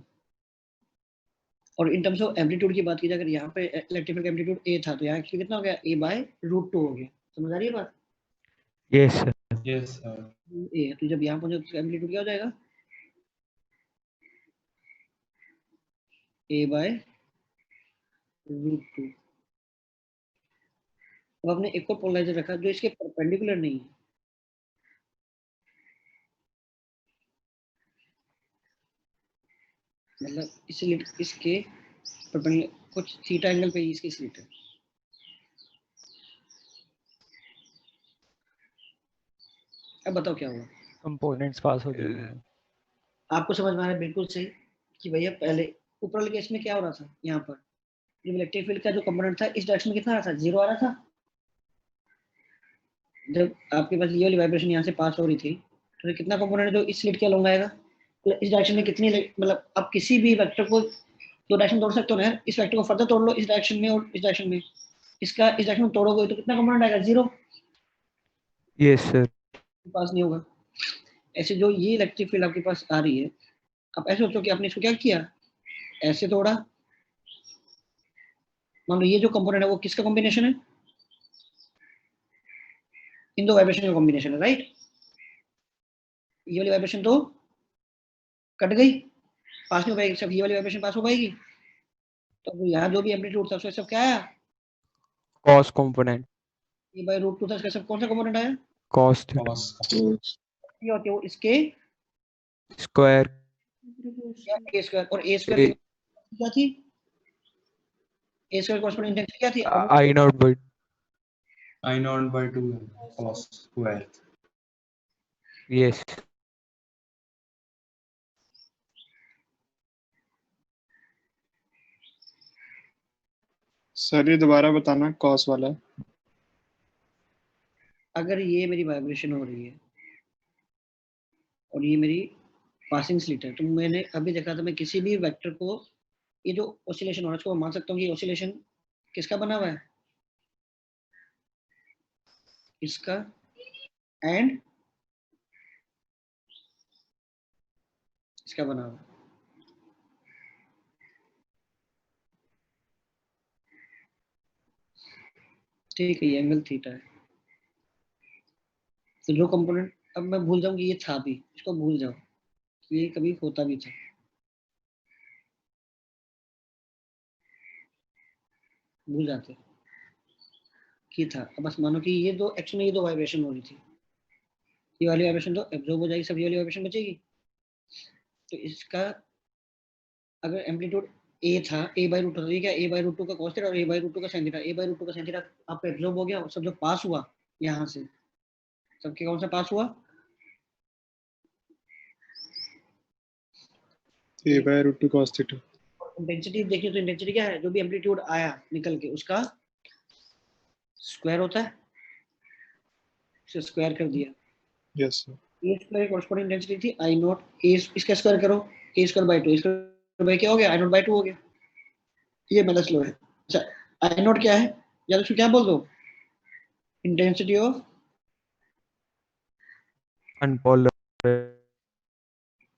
और इन टर्म्स ऑफ एम्पलीट्यूड की बात की जाए, अगर यहाँ पे इलेक्ट्रिक फील्ड का एम्पलीट्यूड ए था तो यहाँ एक्चुअली कितना हो गया, ए बाय √2 हो गया। समझ आ रही है बात? Yes, sir. Yes, sir. ए तो जब यहाँ पहुंचे तो एम्पलीट्यूड क्या हो जाएगा, ए बाय √2। अब आपने एक और पोलराइजर रखा जो इसके परपेंडिकुलर नहीं है, मतलब इसके परपेंडिकुलर कुछ थीटा एंगल पे ही इसकी स्लिट है। अब बताओ क्या हुआ, कंपोनेंट्स पास हो जाएंगे। आपको समझ में आ रहा है बिल्कुल सही कि भैया पहले ऊपर वाले केस में क्या हो रहा था, यहाँ पर जब इलेक्ट्रिक फील्ड का जो कंपोनेंट था इस डायरेक्शन में कितना आ रहा था, 0 आ रहा था। जब आपके पास ये वाली वाइब्रेशन यहाँ से पास हो रही थी तो कितना कंपोनेंट जो इस स्लिट के अलोंग आएगा, तो इस डायरेक्शन में कितनी, मतलब आप किसी भी वेक्टर को दो डायरेक्शन तोड़ सकते हो ना, इस वेक्टर को फर्दर तोड़ लो इस डायरेक्शन में और इस डायरेक्शन में, इसका इस डायरेक्शन में तोड़ोगे तो कितना कंपोनेंट आएगा, 0, Yes, sir. पास नहीं होगा। ऐसे जो ये इलेक्ट्रिक फील्ड आपके पास आ रही है, आप ऐसे सोचो कि आपने इसको क्या किया, ऐसे तोड़ा, मान लो ये जो कंपोनेंट है वो किसका कॉम्बिनेशन है, इन दो वाइब्रेशन का कॉम्बिनेशन है, राइट। ये वाली वाइब्रेशन तो कट गई, पास नहीं हो पाएगी, सब ये वाली वाइब्रेशन पास हो पाएगी, तो यहाँ जो भी एम्पलीट्यूड था उसका सब क्या आया, Cos component. ये बाय √2 था, इसका सब कौन सा कंपोनेंट आया, Cos theta. Cos. ये होती है वो इसके Square. या a स्क्वायर, और a स्क्वायर क्या थी, a स्क्वायर कॉरस्पॉन्डिंग इंटेंसिटी क्या थी, I naught by. I naught by 2 cos square. Yes. Sir ये दोबारा बताना, कॉस वाला। अगर ये मेरी वाइब्रेशन हो रही है और ये मेरी पासिंग स्लिट है, तो मैंने अभी देखा था मैं किसी भी वेक्टर को ये जो ऑसिलेशन हो रहा है उसको मान सकता हूँ कि ऑसिलेशन किसका बना हुआ है, इसका एंड इसका बना हुआ है। ठीक है, ये एंगल थीटा है। तो जो कंपोनेंट, अब मैं भूल जाऊं कि ये था भी, इसको भूल जाओ कि ये कभी होता भी था, भूल जाते कि था। अब बस मानो कि ये दो एक्चुअली में ये दो वाइब्रेशन हो रही थी, ये वाली वाइब्रेशन तो एब्जॉर्ब हो जाएगी, सब ये वाली वाइब्रेशन बचेगी। तो इसका अगर एम्पलीट्यूड ए था, ए बाय √2 था, ये क्या, ए बाय √2 का कॉस थीटा और ए बाय √2 का साइन थीटा, ए बाय √2 का साइन थीटा आपको एब्जॉर्ब हो गया, और सब जो पास हुआ यहाँ से सबके कौन सा पास हुआ, a by √2 cos theta। Intensity देखिए तो इंटेंसिटी क्या है, जो भी एम्पलीट्यूड आया निकल के उसका स्क्वायर होता है, उसे स्क्वायर कर दिया। Yes sir. A square corresponding intensity थी आई नॉट, ए इसका स्क्वायर करो, A square by 2, A square by क्या हो गया, आई नॉट बाय 2 हो गया, ये माइनस लो है। अच्छा, आई नॉट क्या है, या तो इसको क्या बोल दो, इंटेंसिटी ऑफ Unpolar.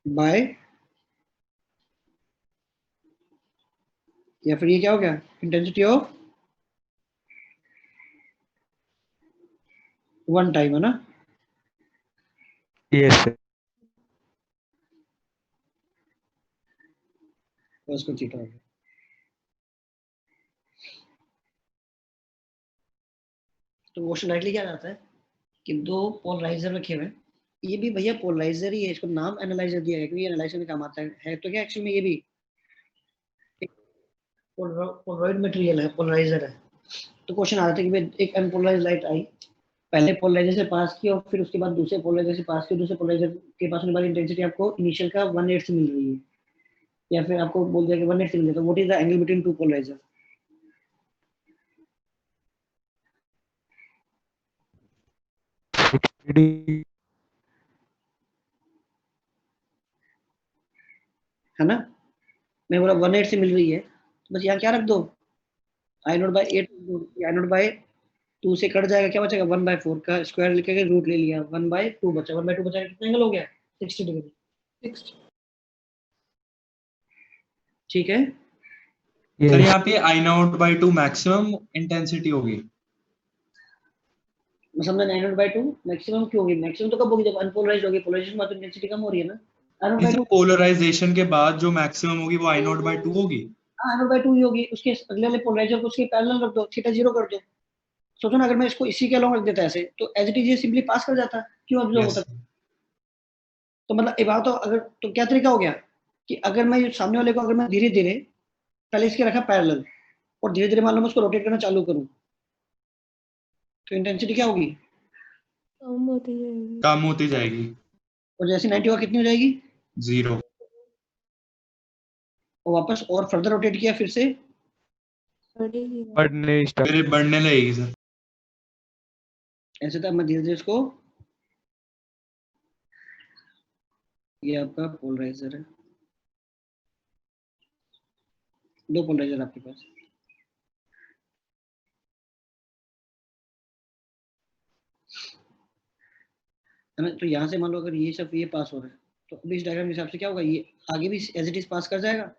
बाय, या फिर ये क्या हो गया, इंटेंसिटी ऑफ वन टाइम, है ना। Yes, sir. तो इसको थीटा हो गया। तो मोशन डायरेक्टली क्या आता है कि दो पोलराइजर रखे हुए हैं, ये भी भैया पोलराइजर ही है, इसको नाम एनालाइजर दिया है क्योंकि एनालाइजर में काम आता है तो क्या एक्चुअली में ये भी पोलराइड मटेरियल है, पोलराइजर है। तो क्वेश्चन आ रहा था कि भाई एक अनपोलराइज लाइट आई, पहले पोलराइजर से पास की और फिर उसके बाद दूसरे पोलराइजर से पास की, दूसरे पोलराइजर के पास होने वाली इंटेंसिटी आपको इनिशियल का 1/8 से मिल रही है, या फिर आपको बोल दिया कि 1/8 से मिल रही है, तो what is the angle between two polariser? है ना, मैं बोला 1/8 से मिल रही है, तो बस यहाँ क्या रख दो, I not by 8, I not by 2 से कट जाएगा, क्या बचेगा 1/4 का स्क्वायर लेके रूट ले लिया, 1/2 बचा, 1/2 बचा, कितना एंगल हो गया 60 डिग्री। 60, ठीक है। सर yes यहाँ पे I0/2 मैक्सिमम इंटेंसिटी होगी। समझा, 9/2 मैक्सिमम क्यों होगी? मैक्सिमम तो कब होगी, जब अनपोलराइज होगी, पोलराइजेशन में तो इंटेंसिटी कम हो रही है ना। I0/2 पोलराइजेशन के बाद जो मैक्सिमम होगी वो I0/2 होगी। I0/2 ही होगी, उसके अगले वाले पोलराइजर को उसके पैरेलल रख दो, थीटा 0 कर दो। सोचो ना, अगर मैं इसको इसी के अलोंग रख देता ऐसे, तो एज इट इज ये सिंपली पास कर जाता, क्यों अब्जॉर्ब यस होता। तो मतलब एक बात, तो अगर तो क्या तरीका हो गया कि अगर मैं ये सामने वाले को, अगर मैं धीरे धीरे पहले इसके रखा पैरेलल और धीरे धीरे मान लो मैं उसको रोटेट करना चालू करूं, तो इंटेंसिटी क्या होगी, कम होती जाएगी। और जैसे 90 होगा कितनी हो जाएगी, 0। और वापस और फर्दर रोटेट किया फिर से, बढ़ने स्टार्ट फिर बढ़ने लगेगी सर। ऐसे था। मैं धीरे धीरे इसको, ये आपका पोलराइजर है, दो पोलराइजर आपके पास, है ना। तो यहाँ से मान लो अगर ये सब ये पास हो रहा है, तो अभी इस डायग्राम के हिसाब से क्या होगा, ये आगे भी एज इट इज पास कर जाएगा।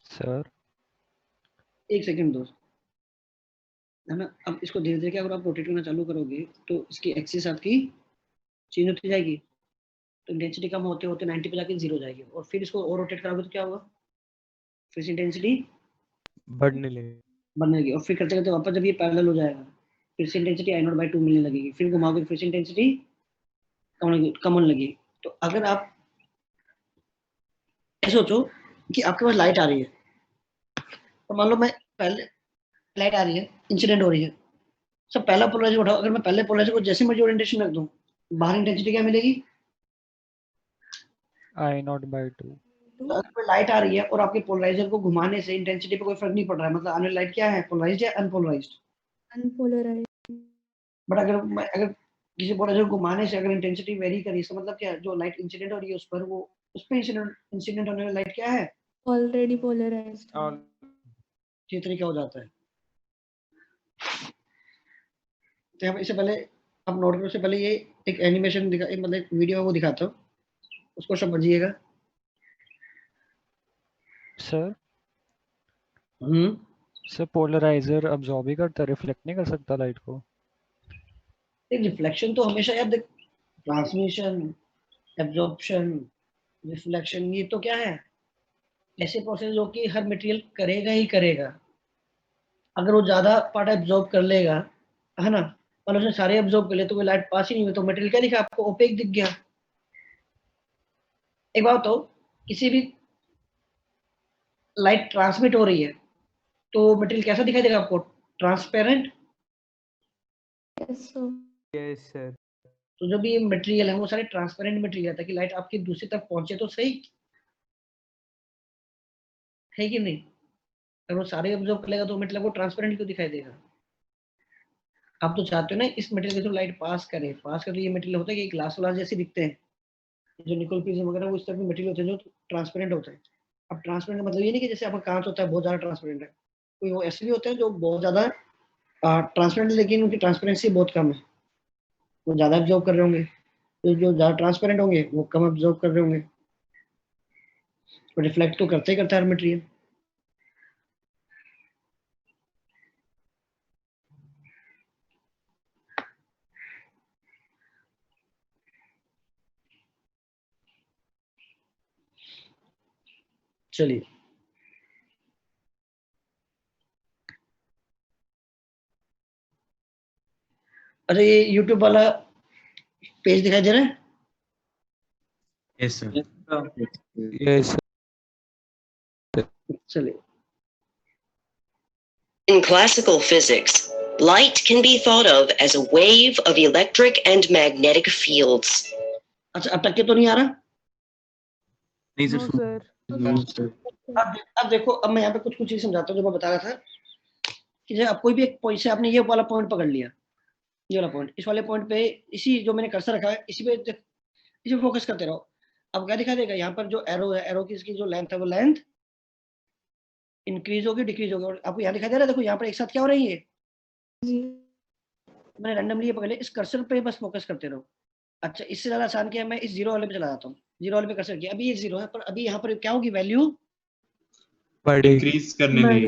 सर एक सेकंड दोस्त, है ना। अब इसको धीरे धीरे क्या, अगर आप रोटेट करना चालू करोगे तो इसकी एक्सिस आपकी चेंज होती जाएगी, तो इंटेंसिटी कम होते होते 90 पे जाके 0 हो जाएगी, और फिर इसको और रोटेट करोगे तो क्या होगा, फिर से इंटेंसिटी बढ़ने लगे बढ़ने लगेगी, और फिर करते करते वापस जब ये पैरेलल हो जाएगा, फिर से इंटेंसिटी I0/2 मिलने लगेगी, फिर घुमाओगे फिर से इंटेंसिटी कम होने लगेगी। तो अगर आप ऐसे सोचो कि आपके पास लाइट आ रही है, और मान लो मैं पहले लाइट आ रही है, इंसिडेंट हो रही है, सब पहला पोलराइजर उठाओ, अगर मैं पहले पोलराइजर को जैसे मर्जी ओरिएंटेशन रख दूं, बाहर इंटेंसिटी क्या मिलेगी। I0/2 तो अगर लाइट आ रही है और आपके पोलराइजर को घुमाने से इंटेंसिटी पे कोई फर्क नहीं पड़ रहा है, मतलब आने वाली लाइट क्या है, पोलराइज्ड या अनपोलराइज्ड। बट अगर किसी पोलराइजर को घुमाने से अगर इंटेंसिटी वेरी करी, इसका मतलब क्या है, जो लाइट इंसिडेंट हो रही है उस पर, वो उस पर इंसिडेंट होने वाली लाइट क्या है, ऑलरेडी पोलराइज्ड। ये तरीका हो जाता है। तो हम इससे पहले आप नोट करो, से पहले ये एक एनिमेशन दिखा, एक मतलब एक वीडियो है वो दिखाता हूँ, उसको समझिएगा। सर हम्म, सर पोलराइजर अब्जॉर्ब ही करता, रिफ्लेक्ट नहीं कर सकता लाइट को। एक रिफ्लेक्शन तो हमेशा यार देख, ट्रांसमिशन, एब्जॉर्प्शन, रिफ्लेक्शन, ये तो क्या है, ऐसे प्रोसेस जो कि हर मटेरियल करेगा ही करेगा। अगर वो ज्यादा पार्ट एब्जॉर्ब कर लेगा, है ना, और उसने सारे एब्जॉर्ब कर ले, तो वो लाइट पास ही नहीं हुई, तो मटेरियल क्या दिखा आपको, ओपेक दिख गया। एक बात तो, किसी भी लाइट ट्रांसमिट हो रही है तो मटेरियल कैसा दिखाई देगा आपको, ट्रांसपेरेंट। यस सर तो जो भी ये मटेरियल है वो सारे ट्रांसपेरेंट मटेरियल है, ताकि लाइट आपकी दूसरी तक पहुंचे तो सही, है कि नहीं। अगर वो सारे ऑब्जर्व कर लेगा तो मतलब वो ट्रांसपेरेंट क्यों दिखाई देगा। आप तो चाहते हो ना इस मटेरियल के थ्रू लाइट पास करे, पास कर, तो ये मटेरियल होता है कि ग्लास व्लास जैसे दिखते हैं, जो निकल प्रिज्म वगैरह वो इस तरह के मटेरियल होते हैं जो ट्रांसपेरेंट होते हैं। अब ट्रांसपेरेंट का मतलब ये नहीं कि जैसे आपका कांच होता है बहुत ज्यादा ट्रांसपेरेंट है, कोई वो ऐसे भी होते हैं जो बहुत ज्यादा ट्रांसपेरेंट, लेकिन उनकी ट्रांसपेरेंसी बहुत कम है, वो ज्यादा ऑब्जर्व कर रहे होंगे। तो जो ज्यादा ट्रांसपेरेंट होंगे वो कम ऑब्जर्व कर रहे होंगे, तो रिफ्लेक्ट तो करते ही करता है हर मटेरियल। चलिए, अरे ये यूट्यूब वाला पेज दिखाई दे रहा है? Yes sir. Yes. चलिए, In classical physics, light can be thought of as a wave of electric and magnetic fields. अच्छा अब तक के तो नहीं आ रहा? नहीं No, सर। sir. अब देखो, अब मैं यहाँ पे कुछ चीज समझाता हूँ जो मैं बता रहा था कि जब आप कोई भी एक पॉइंट से आपने ये वाला पॉइंट पकड़ लिया, ये वाला पॉइंट, इस वाले पॉइंट पे इसी जो मैंने कर्सर रखा है इसी पे फोकस करते रहो। अब क्या दिखा देगा, यहाँ पर जो एरो है, एरो की इसकी जो लेंथ है वो लेंथ इंक्रीज होगी डिक्रीज होगी। और आपको यहाँ दिखाई दे रहा है, देखो यहाँ पर एक साथ क्या हो रही है, जी मैंने रैंडमली ये पकड़ लिया, इस कर्सर पे बस फोकस करते रहो। अच्छा इससे ज्यादा आसान क्या है, मैं इस जीरो वाले पे चला जाता हूँ, जीरो वाले पे कर्सर किया, अभी ये जीरो है, पर अभी यहाँ पर क्या होगी वैल्यू, Buddy. इंक्रीज करने लगी।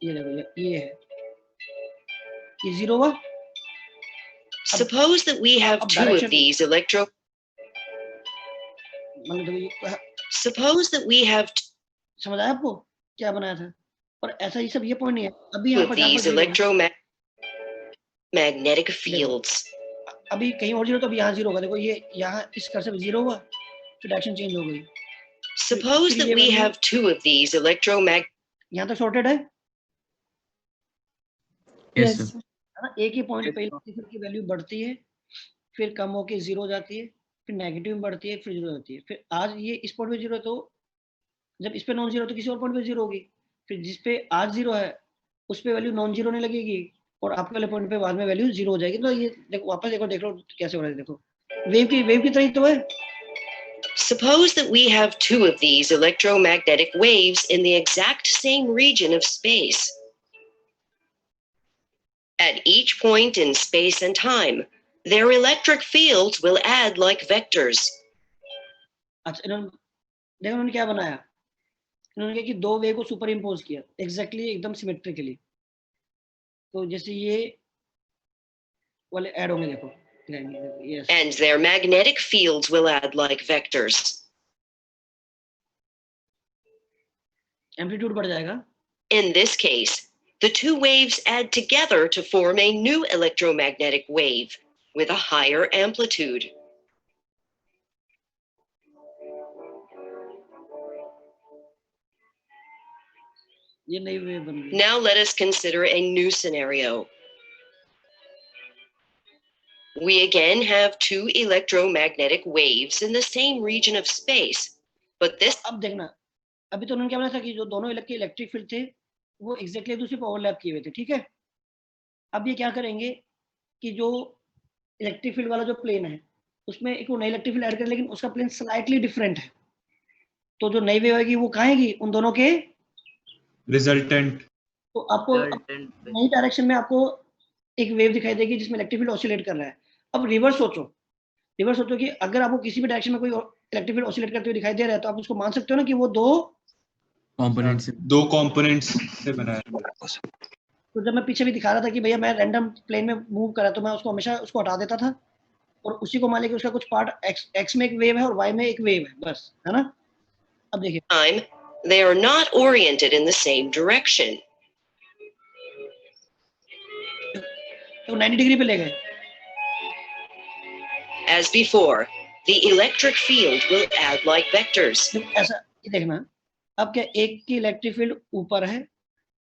ये देखो ये है, ये जीरो हुआ। Suppose that we have two of direction- these electro. मतलब देखो ये Suppose that we have समझ आया आपको क्या बनाया था? और ऐसा ही सब ये पॉइंट नहीं है, अभी two यहाँ of पर जहाँ पर these zero है, electromagnetic fields. अभी कहीं और जीरो तो अभी यहाँ जीरो होगा। देखो ये यहाँ इस कर्सर पे जीरो हुआ, फिर डायरेक्शन चेंज हो गई। Suppose that we have two of these यहाँ तक सॉर्टेड है यस yes सर। ना? एक ही पॉइंट पे इलेक्ट्रिक की वैल्यू बढ़ती है, फिर कम होके जीरो हो जाती है, फिर नेगेटिव में बढ़ती है, फिर जीरो हो जाती है। फिर आज ये इस पॉइंट पे जीरो है, तो जब इस पे नॉन जीरो तो किसी और पॉइंट पे जीरो होगी, फिर जिस पे आज जीरो है उस पे वैल्यू नॉन जीरो नहीं लगेगी, और आपके वाले पॉइंट पे बाद में वैल्यू जीरो हो जाएगी। तो ये देखो वापस एक बार देख लो कैसे हो रहा है। देखो वेव की तरह ही तो है। Suppose that we have two of these electromagnetic waves in the exact same region of space. At each point in space and time, their electric fields will add like vectors. अच्छा देखो उन्होंने क्या बनाया, इन्होंने क्या कि दो वेव को सुपर इम्पोज किया एग्जैक्टली एकदम सिमेट्रिकली। तो जैसे ये वाले ऐड होंगे, देखो yes. And their magnetic fields will add like vectors. Amplitude बढ़ जाएगा। In this case, the two waves add together to form a new electromagnetic wave with a higher amplitude. ये नई वेव बन गई। Now let us consider a new scenario. We again have two electromagnetic waves in the same region of space, but this अब देखना, अभी तो उन्होंने क्या बनाया था कि जो दोनों इलेक्ट्रिक फील्ड थे वो एग्जैक्टली एक दूसरे पर ओवरलैप किए हुए थे, ठीक है। अब ये क्या करेंगे कि जो इलेक्ट्रिक फील्ड वाला जो प्लेन है उसमें एक वो नई इलेक्ट्रिक फील्ड ऐड करें, लेकिन उसका प्लेन स्लाइटली डिफरेंट है। तो जो नई वेव आएगी वो कहाँ आएगी, उन दोनों के रिजल्टेंट। तो आपको नई डायरेक्शन में आपको एक वेव दिखाई देगी जिसमें इलेक्ट्रिक फील्ड ऑसिलेट कर रहा है। अब रिवर्स सोचो कि अगर आपको किसी भी डायरेक्शन में कोई इलेक्ट्रिक फील्ड ऑसिलेट करते हुए दिखाई दे रहा है तो आप उसको मान सकते हो ना कि वो दो कंपोनेंट्स से बना है। तो जब मैं पीछे भी दिखा रहा था कि भैया मैं रैंडम प्लेन में मूव करा तो मैं उसको हमेशा उसको हटा देता था और उसी को मान लिया कि उसका कुछ पार्ट एक्स में एक वेव है और वाई में एक वेव है, बस, है ना। अब देखिए time, they are not oriented in the same direction. तो 90 डिग्री पे ले गए। As before, the electric field will add like vectors. ऐसा ये देखना, अब क्या एक की इलेक्ट्रिक फील्ड ऊपर है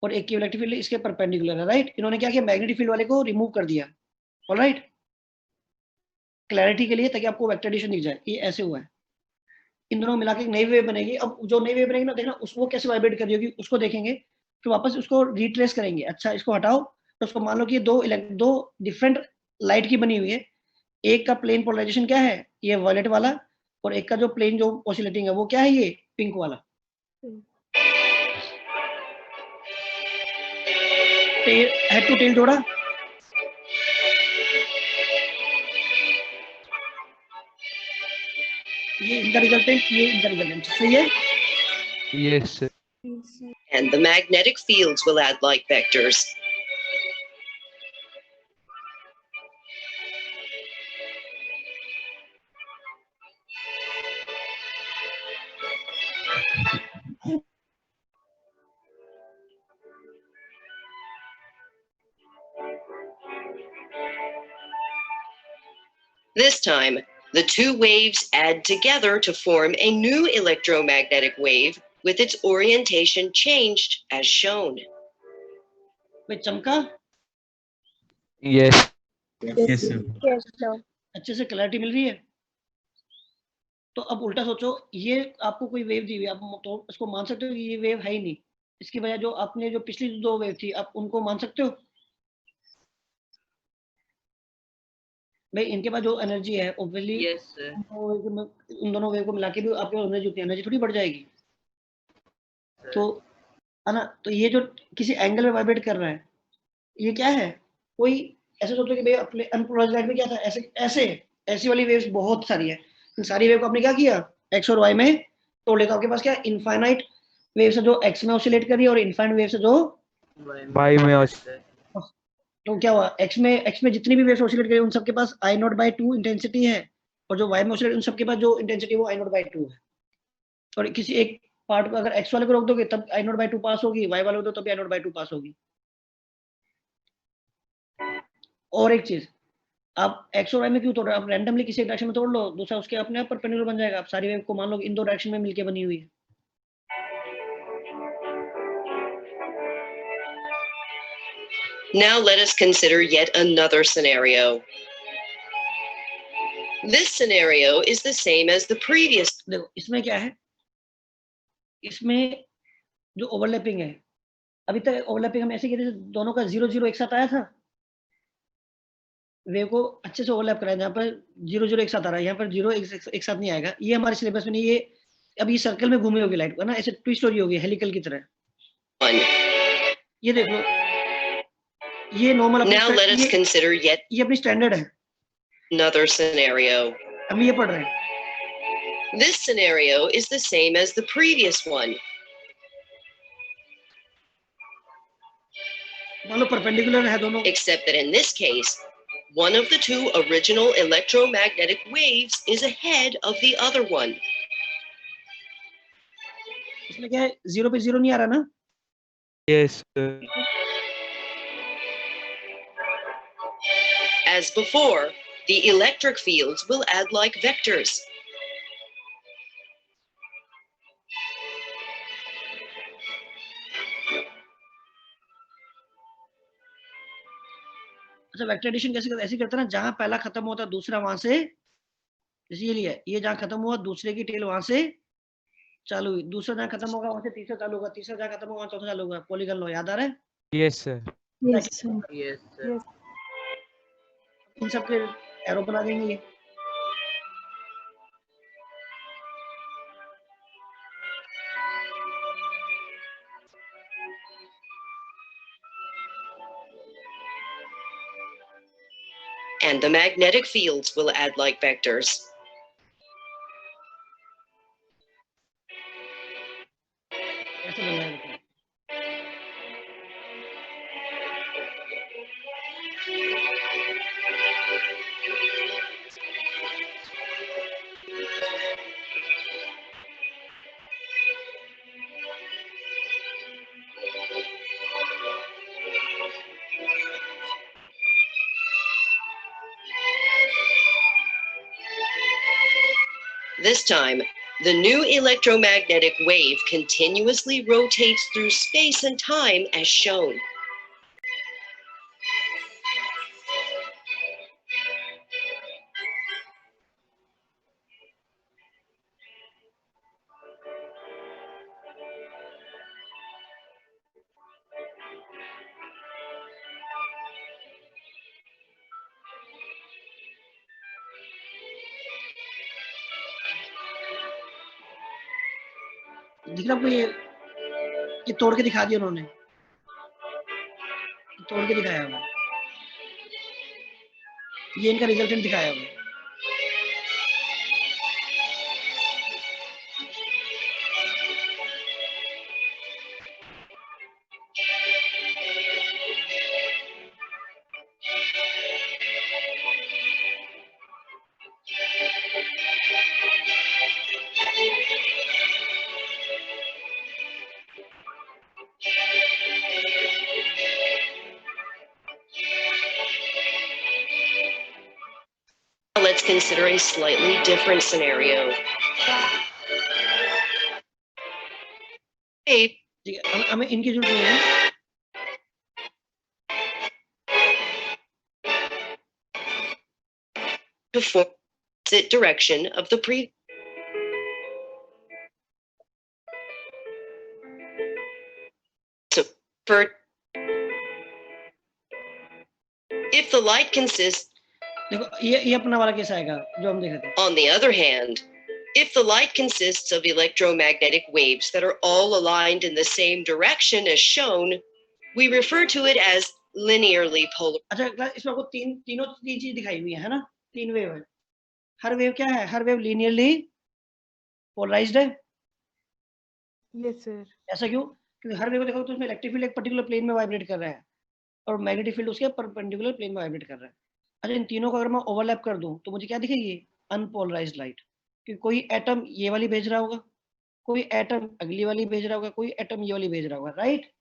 और एक की इलेक्ट्रिक फील्ड इसके परपेंडिकुलर है, राइट। इन्होंने क्या किया, मैग्नेटिक फील्ड वाले को रिमूव कर दिया, ऑलराइट, क्लैरिटी के लिए, ताकि आपको वेक्टर एडिशन दिख जाए। ये ऐसे हुआ है, इन दोनों मिला के एक नई वेव बनेगी। अब जो नई वेव बनेगी ना, देखना वो कैसे वाइब्रेट कर रही होगी उसको देखेंगे, फिर वापस उसको रिट्रेस करेंगे। अच्छा इसको हटाओ, तो उसको मान लो कि दो डिफरेंट लाइट की बनी हुई है, एक का प्लेन पोलराइजेशन क्या है, ये वायलेट वाला, और एक का जो प्लेन जो ऑसिलेटिंग है वो क्या है, ये पिंक वाला। हेड टू टेल जोड़ा, ये इनका रिजल्टेंट, ये इनका रिजल्टेंट, सही है। Yes, sir. And the magnetic fields will add like vectors. This time, the two waves add together to form a new electromagnetic wave with its orientation changed as shown. भाई चमका? Yes. Yes, sir. Yes, sir. अच्छे से clarity मिल रही है? तो अब उल्टा सोचो, ये आपको कोई वेव दी हुई है, आप तो इसको मान सकते हो कि ये वेव है ही नहीं, इसकी वजह जो आपने जो पिछली दो वेव थी आप उनको मान सकते हो? भाई इनके पास जो एनर्जी है ऑब्वियसली उन दोनों वेव को मिला के भी आपके एनर्जी उतनी एनर्जी थोड़ी बढ़ जाएगी, तो है ना? तो ये जो किसी एंगल में वाइब्रेट कर रहा है, ये क्या है? कोई ऐसे सोचो कि भाई अपने अनपोलराइज्ड लाइट में क्या था, ऐसे ऐसे ऐसी वाली वेव्स बहुत सारी है, इन सारी वेव को आपने क्या किया, एक्स और वाई में तोड़ लिया, तो आपके पास क्या इनफाइनाइट वेव्स है जो एक्स में ऑसिलेट कर रही है और इनफाइनाइट वेव्स है जो वाई में तो क्या हुआ, एक्स में जितनी भी वेव्स ऑसिलेट कर रही है उन सबके पास आई नॉट बाई 2 इंटेंसिटी है, और जो वाई में ऑसिलेट उन सबके पास जो इंटेंसिटी है वो आई नॉट बाई 2 है, और किसी एक पार्ट को अगर एक्स वाले को रोक दोगे तब आई नॉट बाई 2 पास होगी, वाई वाले को दो तब आई नॉट बाई 2 पास होगी। और एक चीज, आप एक्स और वाई में क्यों तोड़ रहे हो, आप रैंडमली किसी एक डायरेक्शन में तोड़ लो, दूसरा उसके अपने आप परपेंडिकुलर बन जाएगा, आप सारी वेव को मान लो इन दो डायरेक्शन में मिलके बनी हुई है। Now let us consider yet another scenario. This scenario is the same as the previous. देखो इसमें क्या है, इसमें जो ओवरलैपिंग है, अभी तक ओवरलैपिंग हम ऐसे किए थे दोनों का 0 0 एक साथ आया था, वेव को अच्छे से ओवरलैप कराया, जहाँ पर 0 0 एक साथ आ रहा है, यहाँ पर 0 एक साथ नहीं आएगा, ये हमारे सिलेबस में नहीं, ये अब ये सर्कल में घूमी होगी लाइट को ना, ऐसे ट्विस्ट हो रही होगी हेलिकल की तरह। ये देख लो, ये normal Now let us consider yet ये अपनी स्टैंडर्ड है, another scenario. हम ये पढ़ रहे हैं। This scenario is the same as the previous one. मान लो परपेंडिकुलर है दोनों, Except that in this case, one of the two original electromagnetic waves is ahead of the other one. इसमें क्या है, 0 पे 0 नहीं आ रहा ना? Yes. As before, the electric fields will add like vectors. अच्छा वेक्टर एडिशन कैसे करते, ऐसे करते हैं ना, जहां पहला खत्म होता है दूसरा वहां से, जैसे ये लिया, ये जहां खत्म हुआ दूसरे की टेल वहां से चालू हुई, दूसरा जहां खत्म होगा वहां से तीसरा चालू होगा, तीसरा जहां खत्म होगा वहां चौथा चालू होगा, पॉलीगन लॉ याद आ रहा है? Yes, sir. Yes, sir. Yes. इन सब के एरो बना देंगे। And the magnetic fields will add like vectors. ऐसे बन जाएगा। This time, the new electromagnetic wave continuously rotates through space and time as shown. दिख रहा आपको, ये तोड़ के दिखा दिया उन्होंने, तोड़ के दिखाया हुआ, ये इनका रिजल्टेंट दिखाया हुआ। let's consider a slightly different scenario. Hey, ठीक है, हमें इनकी जरूरत नहीं है। to form the opposite direction of the So, if the light consists, देखो ये अपना वाला केस आएगा जो हम देख रहे थे। On the other hand, if the light consists of electromagnetic waves that are all aligned in the same direction as shown, we refer to it as linearly polar. अच्छा, इसमें आपको तीन चीज दिखाई हुई है ना, तीन वेव है। हर वेव क्या है? हर वेव लीनियरली पोलराइज्ड है। Yes sir. ऐसा क्यों? क्योंकि हर वेव को देखो तो उसमें इलेक्ट्रिक फील्ड एक पर्टिकुलर प्लेन में वाइब्रेट कर रहा है और मैग्नेटिक फील्ड उसके परपेंडिकुलर प्लेन में वाइब्रेट कर रहा है। अच्छा, इन तीनों को अगर मैं ओवरलैप कर दूं तो मुझे क्या दिखेगी? Unpolarised light. क्योंकि कोई एटम ये वाली भेज रहा होगा, कोई एटम अगली वाली भेज रहा होगा, कोई एटम ये वाली भेज रहा होगा, राइट?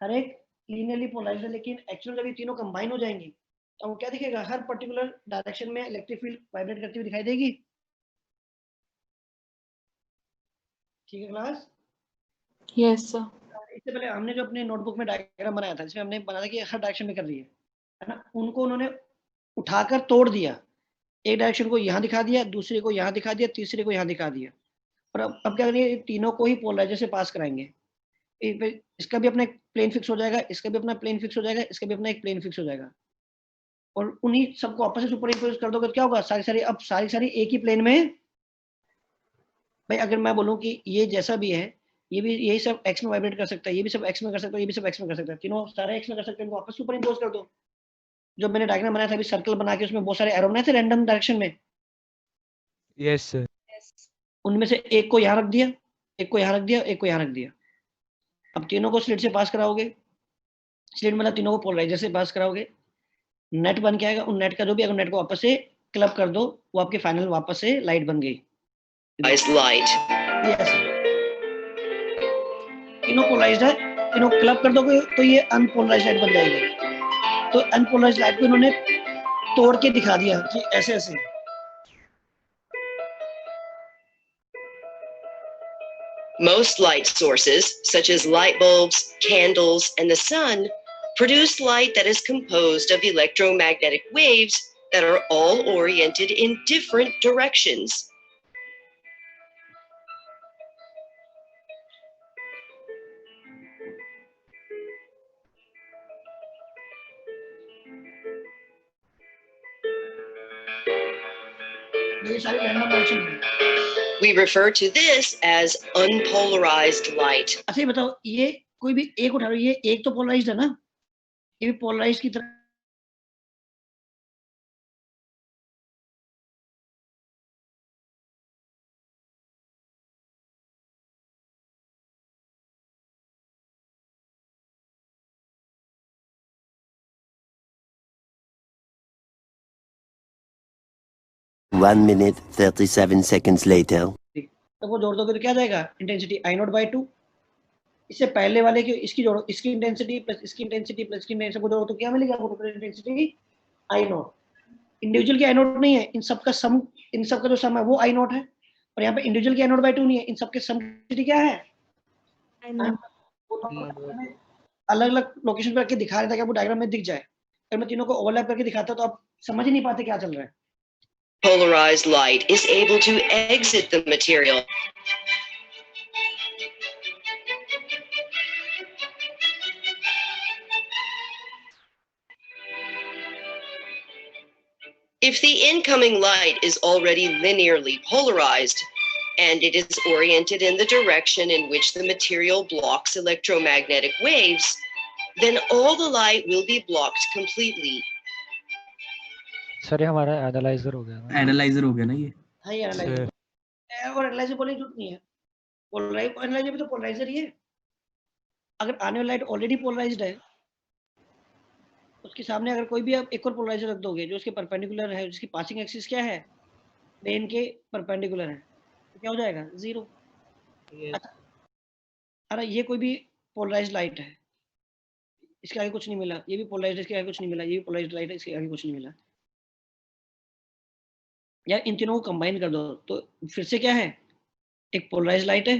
हर एक लीनियरली पोलराइज्ड है, लेकिन एक्चुअल जब ये तीनों कंबाइन हो जाएंगे तो वो क्या दिखेगा? हर पर्टिकुलर डायरेक्शन में इलेक्ट्रिक फील्ड वाइब्रेट करती हुई दिखाई देगी। ठीक है क्लास? Yes sir. इससे पहले हमने जो अपने नोटबुक में डायग्राम बनाया था, जिसमें हमने बनाया था कि हर डायरेक्शन में कर रही है ना, उनको उन्होंने उठाकर तोड़ दिया। एक डायरेक्शन को यहाँ दिखा दिया, दूसरे को यहाँ दिखा दिया, तीसरे को यहाँ दिखा दिया। और अब क्या करेंगे? तीनों को ही पोलराइजर से पास कराएंगे। इसका भी अपना एक प्लेन फिक्स हो जाएगा, इसका भी अपना प्लेन फिक्स हो जाएगा, इसका भी अपना एक प्लेन फिक्स हो जाएगा। और उन्हीं सबको आपस में सुपरइम्पोज कर दोगे तो क्या होगा? सारी एक ही प्लेन में। भाई अगर मैं बोलूं कि ये जैसा भी है, ये भी यही सब एक्स में वाइब्रेट कर सकता है, ये भी सब एक्स में कर सकता है, ये भी सब एक्स में कर सकता है, तीनों सारे एक्स में कर सकते हैं, इनको आपस में सुपरइम्पोज कर दो। जो मैंने डायग्राम बनाया था अभी, सर्कल बना के उसमें बहुत सारे एरो बनाए थे रैंडम डायरेक्शन में। Yes sir. उनमें से एक को यहाँ रख दिया, एक को यहाँ रख दिया, एक को यहाँ रख दिया। अब तीनों को स्लिट से पास कराओगे, स्लिट मतलब तीनों को पोलराइजर से पास कराओगे, नेट बन के आएगा। उन नेट का जो भी, अगर नेट को वापस से क्लब कर दो, वो आपके फाइनल वापस से लाइट बन गई। light. Yes. तीनों पोलराइज्ड है, तीनों क्लब कर दोगे तो ये अनपोलराइज्ड लाइट बन जाएगी। तो अनपोलराइज्ड लाइट को इन्होंने तोड़ के दिखा दिया कि ऐसे ऐसे। Most light sources, such as light bulbs, candles, and the sun, produce light that is composed of electromagnetic waves that are all oriented in different directions. We refer to this as unpolarized light. अच्छा बताओ, ये कोई भी एक उठा लो, ये एक तो पोलराइज्ड है ना, ये भी पोलराइज्ड की तरह। One minute 37 seconds later. तो वो जोड़ दोगे तो क्या जाएगा? Intensity I0/2। इससे पहले वाले की इसकी जोड़ो, इसकी इंटेंसिटी प्लस इसकी इंटेंसिटी प्लस इसकी इंटेंसिटी को जोड़ो तो क्या मिलेगा? Total intensity I0। इंडिविजुअल की I0 नहीं है, इन सब का सम, इन सब का जो सम है वो I0 है। और यहाँ पे इंडिविजुअल की I0/2 नहीं है, इन सब के सम की क्या है? अलग अलग लोकेशन पर रख के दिखा रहा था कि आपको डायग्राम में दिख जाए। अगर मैं तीनों को ओवरलैप करके दिखाता तो आप समझ ही नहीं पाते क्या चल रहा है। Polarized light is able to exit the material. If the incoming light is already linearly polarized, and it is oriented in the direction in which the material blocks electromagnetic waves, then all the light will be blocked completely. Sir ये हमारा analyser हो गया ना? Analyser हो गया ना ये? हाँ, ये एनालाइजर। और एनालाइजर बोलने की जरूरत नहीं है, एनालाइजर भी तो पोलराइजर ही है। अगर आने वाली लाइट ऑलरेडी पोलराइज्ड है, उसके सामने अगर कोई भी आप एक और पोलराइजर रख दोगे जो उसके परपेंडिकुलर है, जिसकी पासिंग एक्सिस क्या है? प्लेन के परपेंडिकुलर है, तो क्या हो जाएगा? 0। अच्छा, अरे ये कोई भी पोलराइज्ड लाइट है, इसके आगे कुछ नहीं मिला, ये भी पोलराइज्ड, इसके आगे कुछ नहीं मिला, ये भी पोलराइज्ड लाइट है, इसके आगे कुछ नहीं मिला। या इन तीनों को कंबाइन कर दो तो फिर से क्या है, एक पोलराइज लाइट है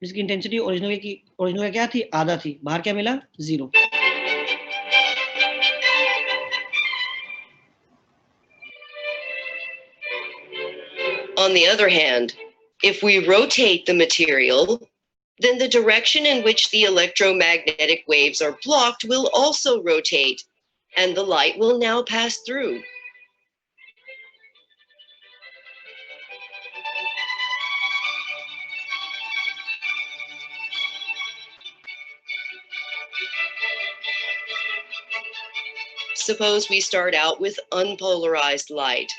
जिसकी इंटेंसिटी ओरिजिनल का क्या थी, आधा थी, बाहर क्या मिला, 0। On the other hand, if we rotate the material, then the direction in which the electromagnetic waves are blocked will also rotate, and the light will now pass through. Suppose we start out with unpolarized light.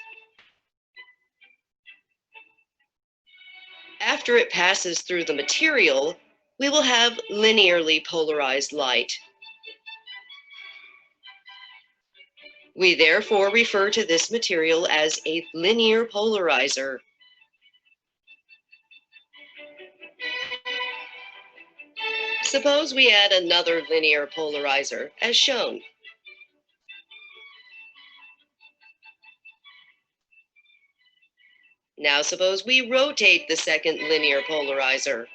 After it passes through the material, we will have linearly polarized light. We therefore refer to this material as a linear polarizer. Suppose we add another linear polarizer, as shown. Now suppose we rotate the second linear polarizer.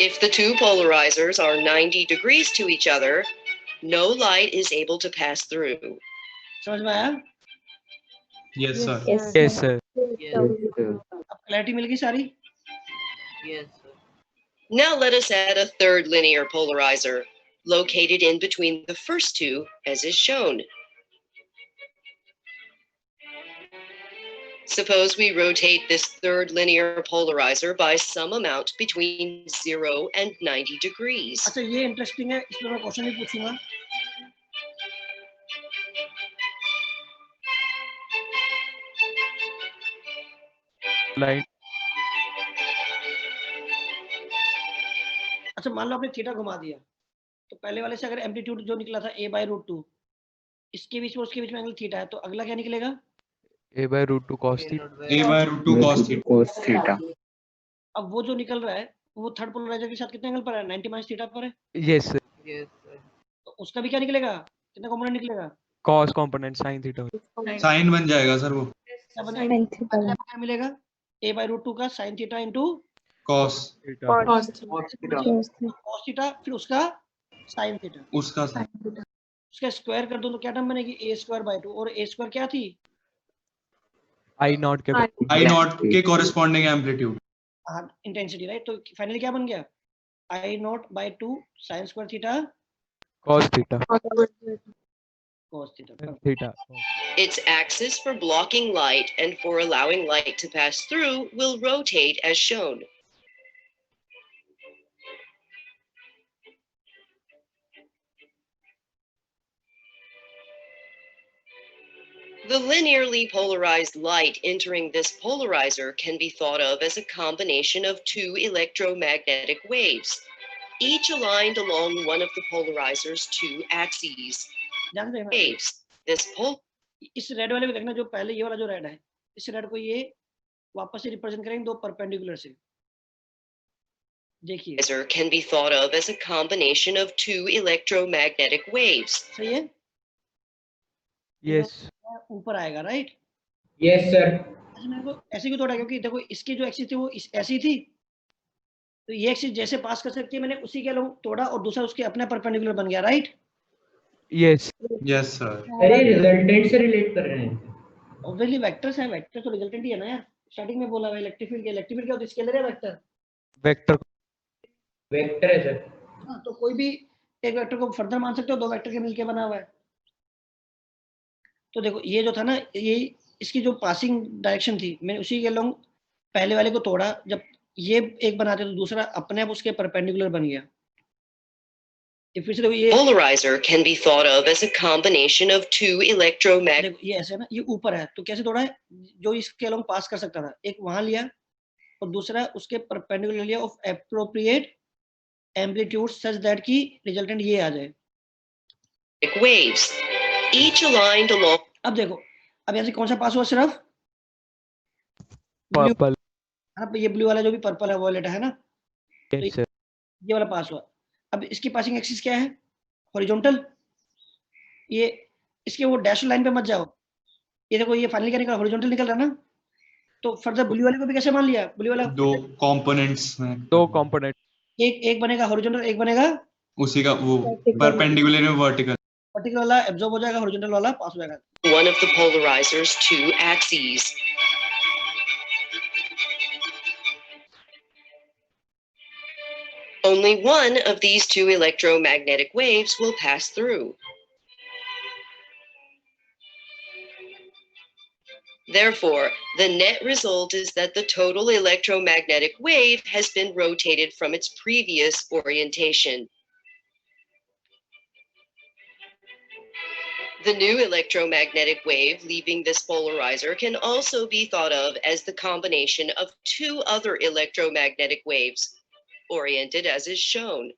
If the two polarizers are 90 degrees to each other, no light is able to pass through. समझ में आया? Yes, sir. Yes, sir. अब clarity मिल गई सारी? Now let us add a third linear polarizer, located in between the first two, as is shown. Suppose we rotate this third linear polarizer by some amount between 0 and 90 degrees. अच्छा ये interesting है, इसमें मैं question भी पूछूंगा। Light. अच्छा मान लो आपने थीटा घुमा दिया, तो पहले वाले से अगर एम्पलीट्यूड जो निकला था a/√2, इसके बीच में उसके बीच में एंगल थीटा है, तो अगला क्या निकलेगा? A/√2 cos theta. A/√2 cos theta. अब वो जो निकल रहा है वो थर्ड पोलराइजर के साथ कितने एंगल पर है? 90 माइनस थीटा पर है। Yes, sir. तो उसका भी क्या निकलेगा, कितना कंपोनेंट निकलेगा? Cos component sin theta. Sin बन जाएगा सर वो। क्या बनेगा? क्या मिलेगा? a/√2 का sin theta into Cos cos theta, फिर उसका sin थीटा, उसका sin. उसका स्क्वायर कर दो तो क्या टर्म बनेगी? a²/2, और a² क्या थी? I naught के I naught के corresponding amplitude. हाँ इंटेंसिटी, राइट। तो फाइनली क्या बन गया? I0/2 sin² theta cos theta. cos theta. Theta. Its axis for blocking light and for allowing light to pass through will rotate as shown. The linearly polarized light entering this polarizer can be thought of as a combination of two electromagnetic waves, each aligned along one of the polarizer's two axes. ध्यान देना, Waves. This इस red वाले को देखना, जो पहले ये वाला जो रेड है, इस रेड को ये वापस से रिप्रेजेंट करेंगे दो परपेंडिकुलर से। देखिए polarizer can be thought of as a combination of two electromagnetic waves. सही है? Yes. ऊपर आएगा, राइट? Yes sir. अच्छा मेरे को ऐसे क्यों तोड़ा, क्योंकि देखो इसकी जो एक्सिस थी वो ऐसी थी, तो ये एक्सिस जैसे पास कर सकती है, मैंने उसी के लोग तोड़ा और दूसरा उसके अपने परपेंडिकुलर बन गया, राइट? Yes. Yes, sir. अरे रिजल्टेंट से रिलेट कर रहे हैं। ऑब्वियसली वेक्टर्स है, वेक्टर तो रिजल्टेंट ही है ना यार। स्टार्टिंग में बोला है इलेक्ट्रिक फील्ड क्या होता है? स्केलर या वेक्टर? Vector. वेक्टर है सर। हाँ, तो कोई भी एक वेक्टर को फर्दर मान सकते हो, दो वेक्टर के मिलके बना हुआ है। तो देखो ये जो था ना, ये इसकी जो पासिंग डायरेक्शन थी, मैंने उसी के लोग पहले वाले को तोड़ा, जब ये एक बनाते तो दूसरा अपने आप उसके परपेंडिकुलर बन गया। फिर से देखो ये Polarizer can be thought of as a combination of two electromagnetic. देखो ये ऐसे है ना, ये ऊपर है तो कैसे तोड़ा है? जो इसके लोग पास कर सकता था, एक वहां लिया और दूसरा उसके परपेंडिकुलर लिया of appropriate amplitude such that की रिजल्टेंट ये आ जाए। Waves, each aligned along. अब देखो, अब यहाँ से कौन सा पास हुआ? सिर्फ ब्लू पर्पल हाँ, ये ब्लू वाला जो भी पर्पल है वॉयलेट है ना, तो यस सर ये वाला पास हुआ। अब इसकी पासिंग एक्सिस क्या है? हॉरिजॉन्टल। ये इसके वो डैश लाइन पे मत जाओ। ये देखो ये फाइनली क्या निकला, हॉरिजॉन्टल निकल रहा है ना। तो फर्दर ब्लू वाले को भी कैसे मान लिया? ब्लू वाला दो कंपोनेंट्स में दो कंपोनेंट एक बनेगा हॉरिजॉन्टल, एक बनेगा उसी का वो परपेंडिकुलर में वर्टिकल। वर्टिकल वाला एब्जॉर्ब हो जाएगा, हॉरिजॉन्टल वाला पास हो जाएगा। one of the polarizer's two axes. Only one of these two electromagnetic waves will pass through. Therefore, the net result is that the total electromagnetic wave has been rotated from its previous orientation. The new electromagnetic wave leaving this polarizer can also be thought of as the combination of two other electromagnetic waves, oriented as is shown.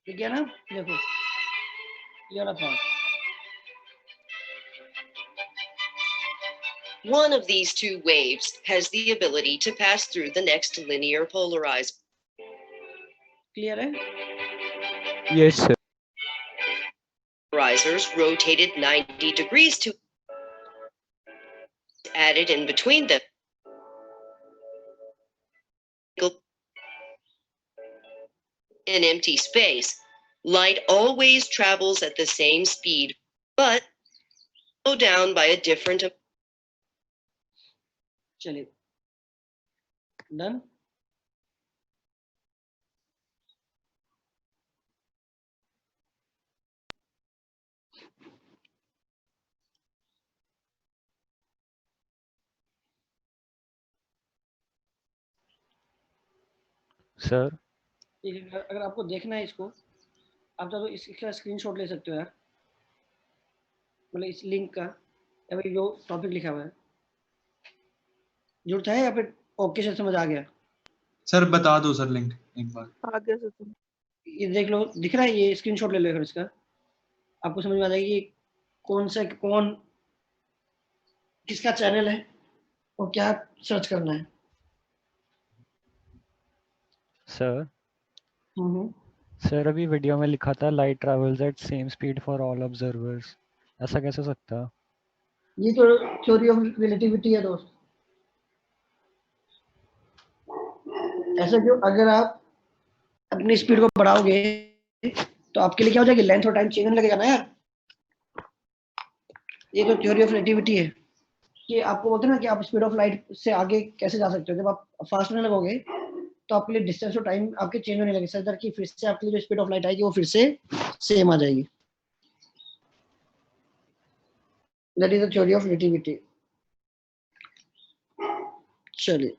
ठीक है ना? देखो ये वाला पास। One of these two waves has the ability to pass through the next linear polarizer. Clear है? Yes sir Polarizers rotated 90 degrees to added in between them. In empty space, light always travels at the same speed, but slow down by a different. चलिए done. Sir अगर आपको देखना है इसको, आप तो इसका स्क्रीनशॉट ले सकते हो यार, मतलब इस लिंक का, या फिर जो टॉपिक लिखा हुआ है जरूरत है, या फिर ओके से समझ आ गया? सर बता दो सर लिंक एक बार। आगे से तुम ये देख लो, दिख रहा है, ये स्क्रीनशॉट ले लो अगर इसका, आपको समझ में आ जाएगी कि कौन किसका चैनल है और क्या सर्च करना है। सर सर अभी वीडियो में लिखा था light travels eight same speed for all observers, ऐसा कैसे हो सकता है? ये तो थ्योरी ऑफ रिलेटिविटी है दोस्त। ऐसा क्यों? अगर आप अपनी स्पीड को बढ़ाओगे तो आपके लिए क्या हो जाएगी, लेंथ और टाइम चेंज होने लगेगा ना यार। ये तो थ्योरी ऑफ रिलेटिविटी है कि आपको बोलते हैं ना कि आप स्पीड ऑफ लाइट से आगे कैसे जा सकते हो। जब आप फास्ट होने लगोगे तो आपके लिए डिस्टेंस और टाइम आपके चेंज होने लगे, सर कि फिर से आपके लिए जो स्पीड ऑफ लाइट आएगी वो फिर से सेम आ जाएगी। That is the theory of relativity. चलिए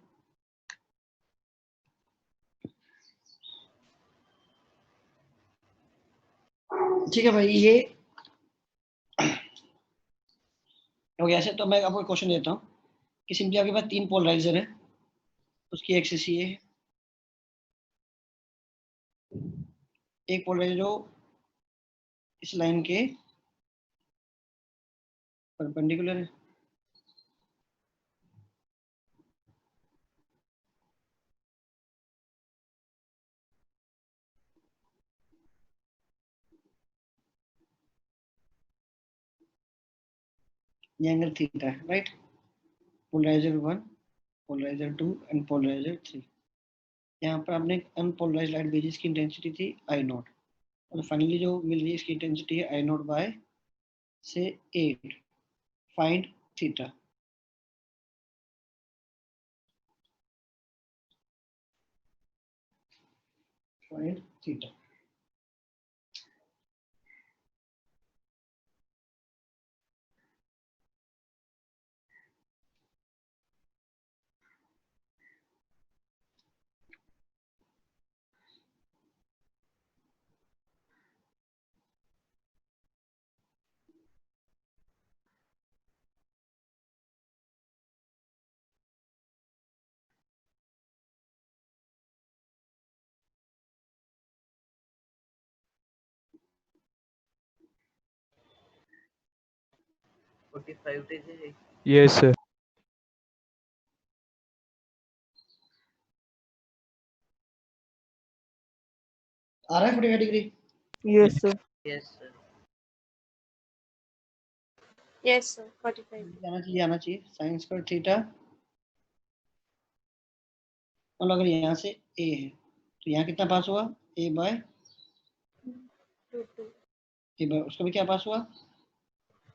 ठीक है भाई, ये हो गया। ऐसे तो मैं आपको क्वेश्चन देता हूँ कि सिंपली आपके पास तीन पोलराइजर है, उसकी एक्सिस ये है, एक पोलराइजर जो इस लाइन के परपेंडिकुलर है, ये एंगल थीटा है, right. Polariser 1, polariser 2 and polariser 3। यहाँ पर आपने अनपोलराइज्ड लाइट भेजी, इसकी इंटेंसिटी थी आई नॉट, और फाइनली जो मिल रही है इसकी इंटेंसिटी है आई नॉट बाय से 8। Find theta. Find theta. Yes sir आ रहा है 45 degree? Yes, sir. Yes, sir. Yes, sir. 45. आना चाहिए sin स्क्वायर थीटा। मतलब अगर यहाँ से a है तो यहाँ कितना पास हुआ? a बाय उसका भी क्या पास हुआ?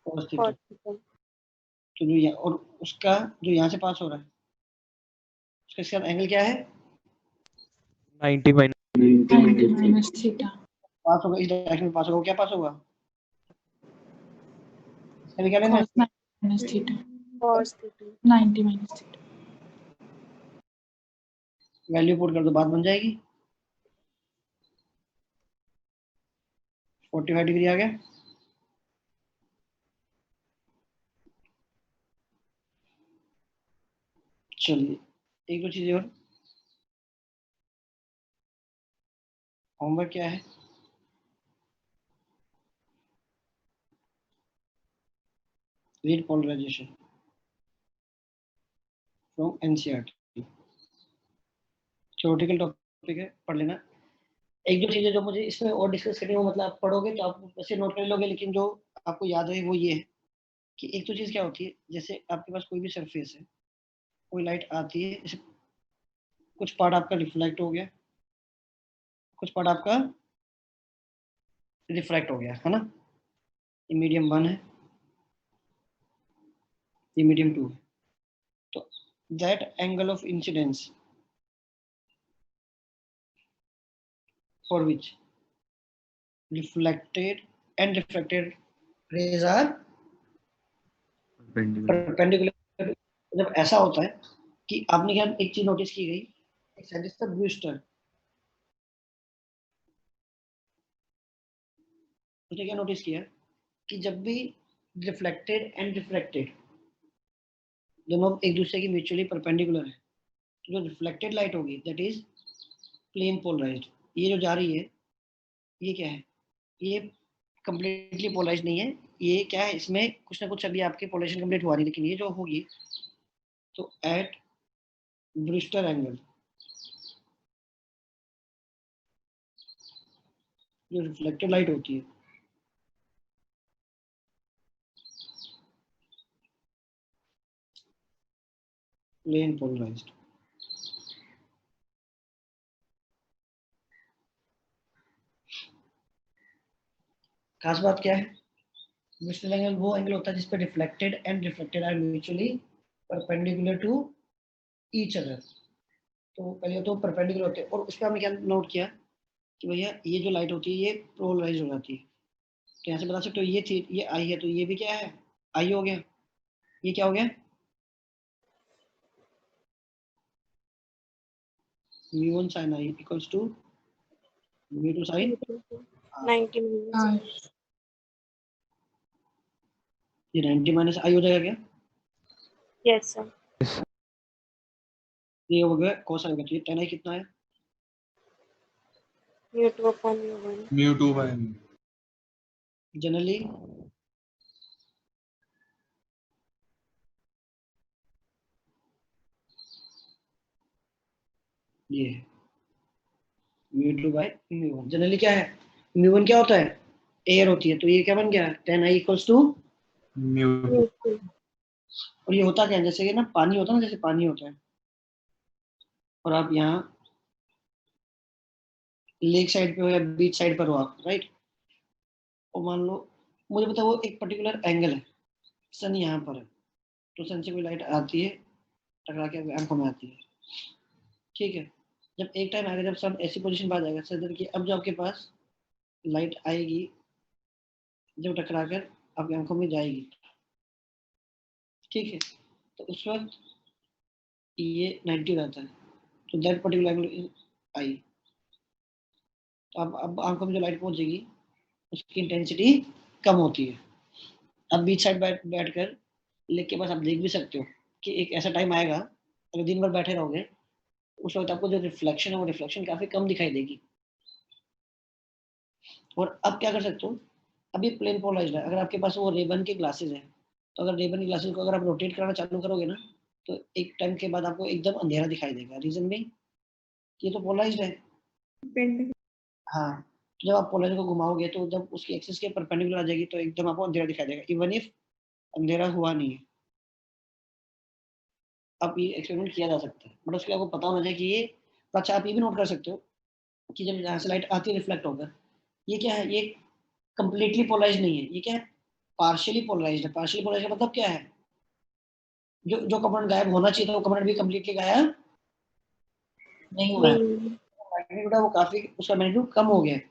cos theta. तो जो यहाँ और उसका जो यहाँ से पास हो रहा है उसके साथ एंगल क्या है? 90 minus 90 minus theta. पास होगा इस डायरेक्शन में पास होगा, क्या पास होगा? इसका भी क्या लेना है? Cos 90 minus theta. Cos theta. 90 minus theta. Value put कर दो, बात बन जाएगी। 45 डिग्री आ गया। चलिए एक दो चीजें और। होमवर्क क्या है? Read polarisation from NCERT. Theoretical topic है, पढ़ लेना। एक दो चीजें जो मुझे इसमें और डिस्कस करनी हो, मतलब आप पढ़ोगे तो आप वैसे नोट कर लोगे, लेकिन जो आपको याद है वो ये है कि एक तो चीज क्या होती है, जैसे आपके पास कोई भी सरफेस है, कोई लाइट आती है, जैसे कुछ पार्ट आपका रिफ्लेक्ट हो गया, कुछ पार्ट आपका रिफ्रैक्ट हो गया, है ना। ये मीडियम 1 है, ये मीडियम 2 है। तो that angle of incidence for which reflected and refracted rays are perpendicular। जब ऐसा होता है कि आपने क्या एक चीज नोटिस की गई, एक साइंटिस्ट था ब्रूस्टर, उसने क्या नोटिस किया कि जब भी रिफ्लेक्टेड एंड रिफ्रैक्टेड दोनों एक दूसरे की म्यूचुअली परपेंडिकुलर है, तो जो रिफ्लेक्टेड लाइट होगी दैट इज प्लेन पोलराइज्ड। ये जो जा रही है ये क्या है? ये कंप्लीटली पोलराइज नहीं है, ये क्या है, इसमें कुछ ना कुछ अभी आपकी पोलराइजेशन कंप्लीट हुआ नहीं, लेकिन ये जो होगी तो एट ब्रूस्टर एंगल जो रिफ्लेक्टेड लाइट होती है प्लेन पोलराइज्ड। खास बात क्या है? ब्रूस्टर एंगल वो एंगल होता है जिस पे reflected and reflected are mutually perpendicular to each other. तो पहले तो परपेंडिकुलर होते हैं, और उस पर हमने क्या नोट किया कि भैया ये जो लाइट होती है ये पोलराइज हो जाती है। तो यहाँ से बता सकते हो ये थी, ये आई है, तो ये भी क्या है? आई हो गया। ये क्या हो गया? mu1 sin i equals to mu2 sin 90 minus. ये 90 माइनस आई हो जाएगा क्या? Yes, sir. ये हो गया cos आएगा, तो ये tan i कितना है? mu2 upon mu1. mu2 by mu. Generally ये mu2 by mu1। जनरली क्या है? mu1 क्या होता है? एयर होती है, तो ये क्या बन गया? tan i equals to mu2. और ये होता क्या है? जैसे कि ना पानी होता है ना, जैसे पानी होता है और आप यहाँ लेक साइड पे हो या बीच साइड पर हो आप, राइट। और मान लो मुझे पता है वो एक पर्टिकुलर एंगल है, सन यहाँ पर है, तो सन से कोई लाइट आती है टकरा के आंखों में आती है, ठीक है। जब एक टाइम आएगा जब सन ऐसी पोजीशन पर आ जाएगा सर कि अब जो आपके पास लाइट आएगी जब टकरा कर आपकी आंखों में जाएगी, ठीक है, तो उस वक्त ये 90 रहता है, तो that particular angle is I. तो अब आंखों में जो लाइट पहुंचेगी उसकी इंटेंसिटी कम होती है। अब बीच साइड बैठकर लेक के पास आप देख भी सकते हो कि एक ऐसा टाइम आएगा अगर दिन भर बैठे रहोगे उस वक्त आपको जो रिफ्लेक्शन है वो रिफ्लेक्शन काफी कम दिखाई देगी। और अब क्या कर सकते हो, अभी प्लेन पोलराइज्ड है, अगर आपके पास वो रेबन के ग्लासेस हैं तो अगर रेबन की ग्लासेस को अगर आप रोटेट करना चालू करोगे ना तो एक टाइम के बाद आपको एकदम अंधेरा दिखाई देगा। रीजन भी ये तो पोलराइज्ड है। हाँ, तो जब आप पोलराइजर को घुमाओगे तो जब उसकी एक्सिस के परपेंडिकुलर आ जाएगी तो एकदम आपको अंधेरा दिखाई देगा, इवन इफ अंधेरा हुआ नहीं है। अब ये एक्सपेरिमेंट किया जा सकता है, बट उसके लिए आपको पता होना चाहिए कि ये, अच्छा आप ये भी नोट कर सकते हो कि जब यहाँ से लाइट आती है रिफ्लेक्ट होकर, ये क्या है, ये कंप्लीटली पोलराइज नहीं है, ये क्या है, पार्शियली पोलराइज्ड है। पार्शियली पोलराइज्ड का मतलब क्या है, जो जो कंपोनेंट गायब होना चाहिए था वो कंपोनेंट भी कंप्लीटली गायब नहीं हुआ है। मैग्नीट्यूड है वो काफी, उसका मैग्नीट्यूड कम हो गया है,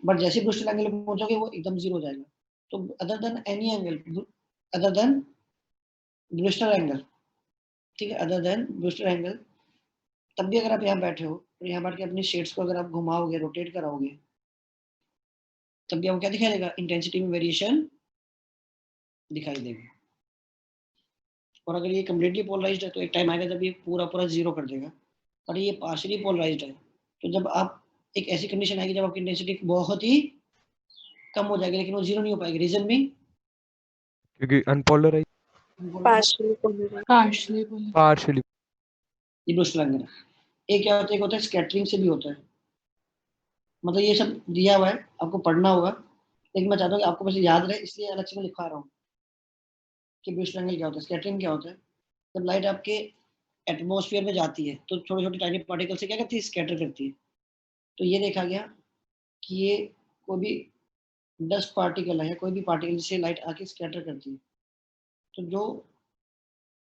बट जैसे ब्रूस्टर एंगल पे पहुंचोगे वो एकदम जीरो हो जाएगा। तो other than any angle, other than Brewster angle, ठीक है, अदर देन ब्रूस्टर एंगल, तब भी अगर आप यहाँ बैठे हो तो यहाँ बैठ के अपनी शेड्स को अगर आप घुमाओगे, रोटेट कराओगे, तब भी आपको क्या दिखाई देगा, इंटेंसिटी में वेरिएशन दिखाई देगा। और अगर ये कम्प्लीटली पोलराइज्ड है तो एक टाइम आएगा जब ये पूरा पूरा जीरो कर देगा, और ये पार्शियली पोलराइज्ड है तो जब आप, एक ऐसी कंडीशन आएगी जब आपकी इंटेंसिटी बहुत ही कम हो जाएगी लेकिन वो जीरो नहीं हो पाएगी। रीजन भी क्योंकि अनपोलराइज पार्शियली ये ब्रूस्टर एंगल है। एक क्या होता है, एक होता है स्कैटरिंग से भी होता है, मतलब ये सब दिया हुआ है, आपको पढ़ना होगा, लेकिन मैं चाहता हूँ कि आपको बस याद रहे इसलिए अलग से मैं लिखा रहा हूँ कि ब्रूस्टर एंगल क्या होता है, स्कैटरिंग क्या होता है। जब लाइट आपके एटमॉस्फेयर में जाती है तो छोटे छोटे टाइनी पार्टिकल से क्या करती है, स्कैटर करती है। तो ये देखा गया कि ये कोई भी डस्ट पार्टिकल है या कोई भी पार्टिकल जिससे लाइट आके स्कैटर करती है, तो जो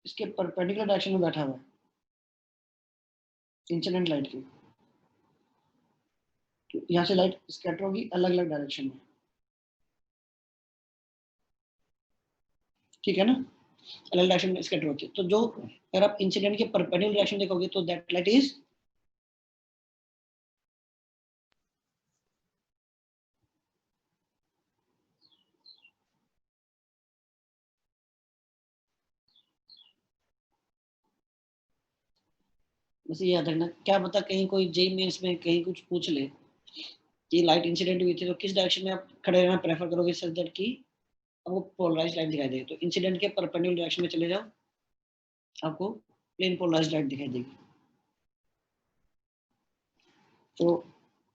इसके परपेंडिकुलर डायरेक्शन में बैठा हुआ है इंसिडेंट लाइट की, तो यहाँ से लाइट स्कैटर होगी अलग अलग डायरेक्शन में, ठीक है ना, अलग डायरेक्शन में स्कैटर होती है। तो जो अगर आप इंसिडेंट के परपेंडिकुलर डायरेक्शन देखोगे तो दैट लाइट इज बस ये याद रखना, क्या पता कहीं कोई जेई मेंस में कहीं कुछ पूछ ले कि लाइट इंसिडेंट हुई थी तो किस डायरेक्शन में आप खड़े रहना प्रेफर करोगे सच दैट कि आपको पोलराइज्ड लाइट दिखाई देगी। तो इंसिडेंट के परपेंडिकुलर डायरेक्शन में चले जाओ, आपको प्लेन पोलराइज्ड लाइट दिखाई देगी। तो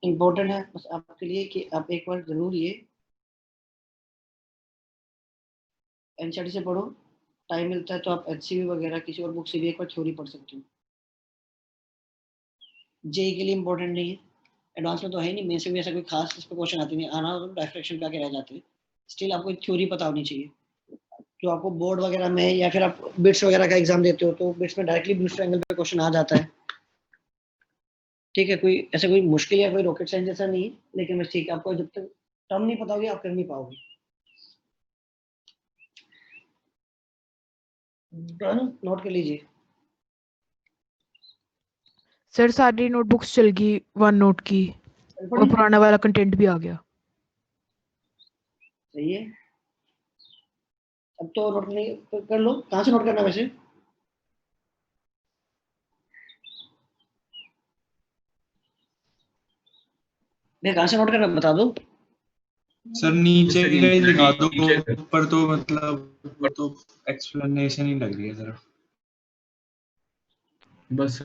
इम्पोर्टेंट है बस आपके लिए कि आप एक बार जरूर ये एनसीईआरटी से पढ़ो, टाइम मिलता है तो आप एचसीवी वगैरह किसी और बुक से भी एक बार थ्योरी पढ़ सकते हो। जेई के लिए इम्पोर्टेंट नहीं है, एडवांस में तो है नहीं, मेन से भी ऐसा कोई खास इस पर क्वेश्चन आते नहीं, आना तो डायफ्रेक्शन पे आके रह जाते हैं। स्टिल आपको थ्योरी पता होनी चाहिए, जो आपको बोर्ड वगैरह में या फिर आप बिट्स वगैरह का एग्जाम देते हो तो बिट्स में डायरेक्टली ब्रूस्टर एंगल पे क्वेश्चन आ जाता है, ठीक है, कोई ऐसा कोई मुश्किल या कोई रॉकेट साइंस जैसा नहीं है, लेकिन बस ठीक है, आपको जब तक टर्म नहीं पता होगी आप कर नहीं पाओगे। नोट कर लीजिए। सर सारी नोटबुक्स चल गई वन नोट की और पुराना वाला कंटेंट भी आ गया। सही है, अब तो नोट नहीं कर लो, कहाँ से नोट करना वैसे, मैं कहाँ से नोट करना बता दो। सर नीचे सर, का ही दिखा दो, नीचे का। ऊपर तो मतलब वो तो एक्सप्लेनेशन ही लग रही है सर। बस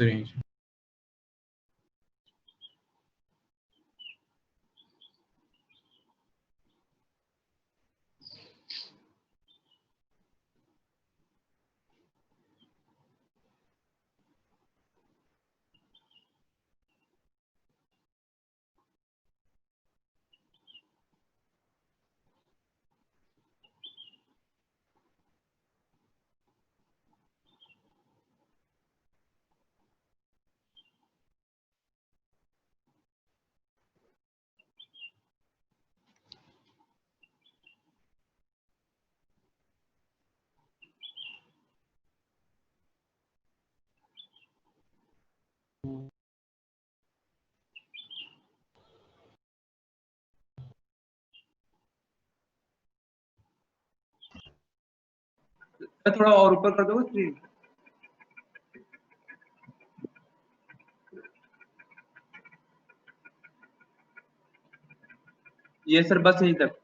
सर थोड़ा और ऊपर कर दो प्लीज। ये सर बस यहीं तक।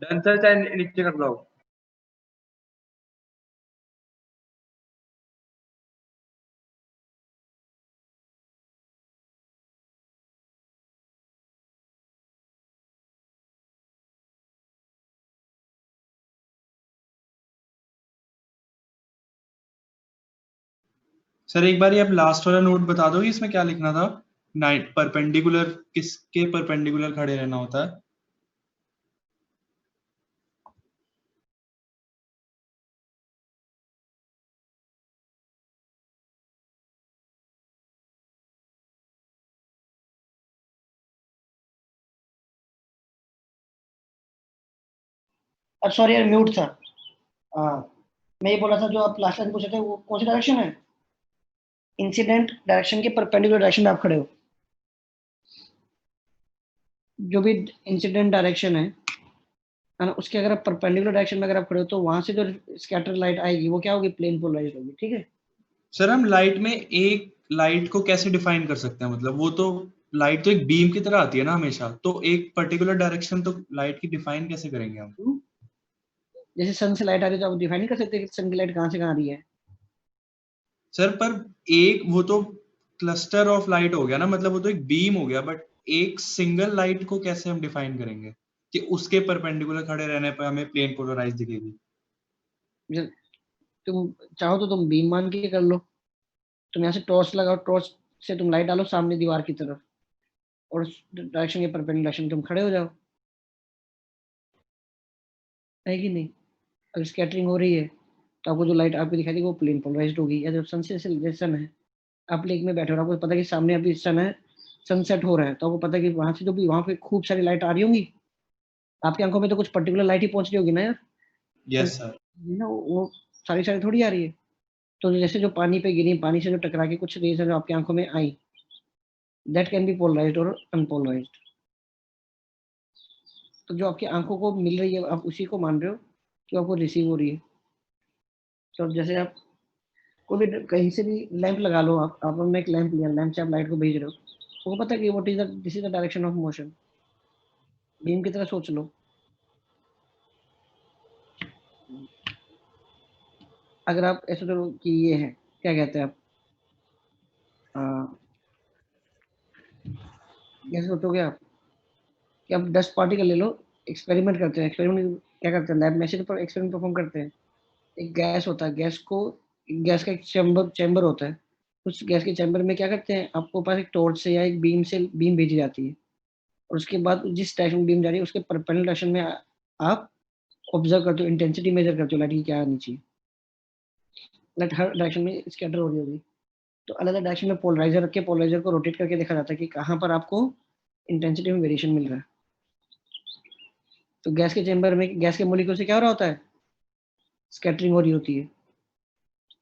डन सर, चाहे नीचे कर लो। सर एक बार आप लास्ट वाला नोट बता दो, इसमें क्या लिखना था? नाइट परपेंडिकुलर, किसके परपेंडिकुलर खड़े रहना होता है? सॉरी यार, म्यूट था। मैं ये बोला था, जो आप लास्ट टाइम पूछे थे वो कौन सी डायरेक्शन है? इंसिडेंट डायरेक्शन के परपेंडिकुलर डायरेक्शन में आप खड़े हो। जो भी इंसिडेंट डायरेक्शन है ना, उसके अगर आप परपेंडिकुलर डायरेक्शन में अगर आप खड़े हो तो वहां से जो स्कैटर लाइट आएगी वो क्या होगी? प्लेन पोलराइज्ड होगी, ठीक है। सर हम लाइट में एक लाइट को कैसे डिफाइन कर सकते हैं? मतलब वो तो लाइट तो एक बीम की तरह आती है ना हमेशा, तो एक पर्टिकुलर डायरेक्शन तो लाइट की डिफाइन कैसे करेंगे हम? जैसे सन से लाइट आ रही है तो आप डिफाइन नहीं कर सकते कि सन की लाइट कहाँ से कहाँ आ रही है। सर पर एक वो तो क्लस्टर ऑफ लाइट हो गया ना, मतलब वो तो एक बीम हो गया, बट एक सिंगल लाइट को कैसे हम डिफाइन करेंगे कि उसके परपेंडिकुलर खड़े रहने पर हमें प्लेन पोलराइज दिखेगी? तुम चाहो तो तुम बीम मान के कर लो। तुम यहाँ से टॉर्च लगाओ, टॉर्च से तुम लाइट डालो सामने दीवार की तरफ, और उस डायरेक्शन के परपेंडिकुलर डायरेक्शन तुम खड़े हो जाओ, है कि नहीं? अगर स्कैटरिंग हो रही है तो आपको जो लाइट आपको दिखाई देगी वो प्लेन पोलराइज्ड होगी। या जब सन से सन है, आप लेक में बैठे हो, आपको पता है कि सामने अभी सन है, सनसेट हो रहा है, तो आपको पता है कि वहां से जो भी वहां पे खूब सारी लाइट आ रही होंगी, आपकी आंखों में तो कुछ पर्टिकुलर लाइट ही पहुंच रही होगी ना यार। Yes sir. ना वो सारी सारी थोड़ी आ रही है। तो जैसे जो पानी पे गिरी, पानी से जो टकरा के कुछ रेज है जो आपकी आंखों में आई, दैट कैन बी पोलराइज्ड और अनपोलराइज्ड। तो जो आपकी आंखों को मिल रही है आप उसी को मान रहे हो जो आपको रिसीव हो रही है। तो जैसे आप कोई भी कहीं से भी लैंप लगा लो, आप आपने एक लैंप लिया, लैंप से आप लाइट को भेज रहे हो, तो पता है कि what is the this is the direction of motion. Beam की तरह सोच लो। अगर आप ऐसे करो कि ये है, क्या कहते हैं आप, कैसे सोचोगे आप कि आप 10 पार्टिकल ले लो, एक्सपेरिमेंट करते हैं। एक्सपेरिमेंट क्या करते हैं? लैब में से एक्सपेरिमेंट परफॉर्म करते हैं। एक गैस होता है, गैस का एक चैम्बर होता है। उस गैस के चैम्बर में क्या करते हैं, आपको पास एक टॉर्च से या एक बीम भेजी जाती है, और उसके बाद जिस डायरेक्शन में बीम जा रही है उसके परपेंडिकुलर डायरेक्शन में आप ऑब्जर्व करते हो, इंटेंसिटी मेजर करते हो लाइट की क्या आनी चाहिए। लाइट हर डायरेक्शन में स्कैटर हो रही होगी, तो अलग अलग डायरेक्शन में पोलराइजर रख के पोलराइजर को रोटेट करके देखा जाता है कि कहाँ पर आपको इंटेंसिटी में वेरिएशन मिल रहा है। तो गैस के चैम्बर में गैस के मोलिक्यूल से क्या हो रहा होता है? स्कैटरिंग हो रही होती है।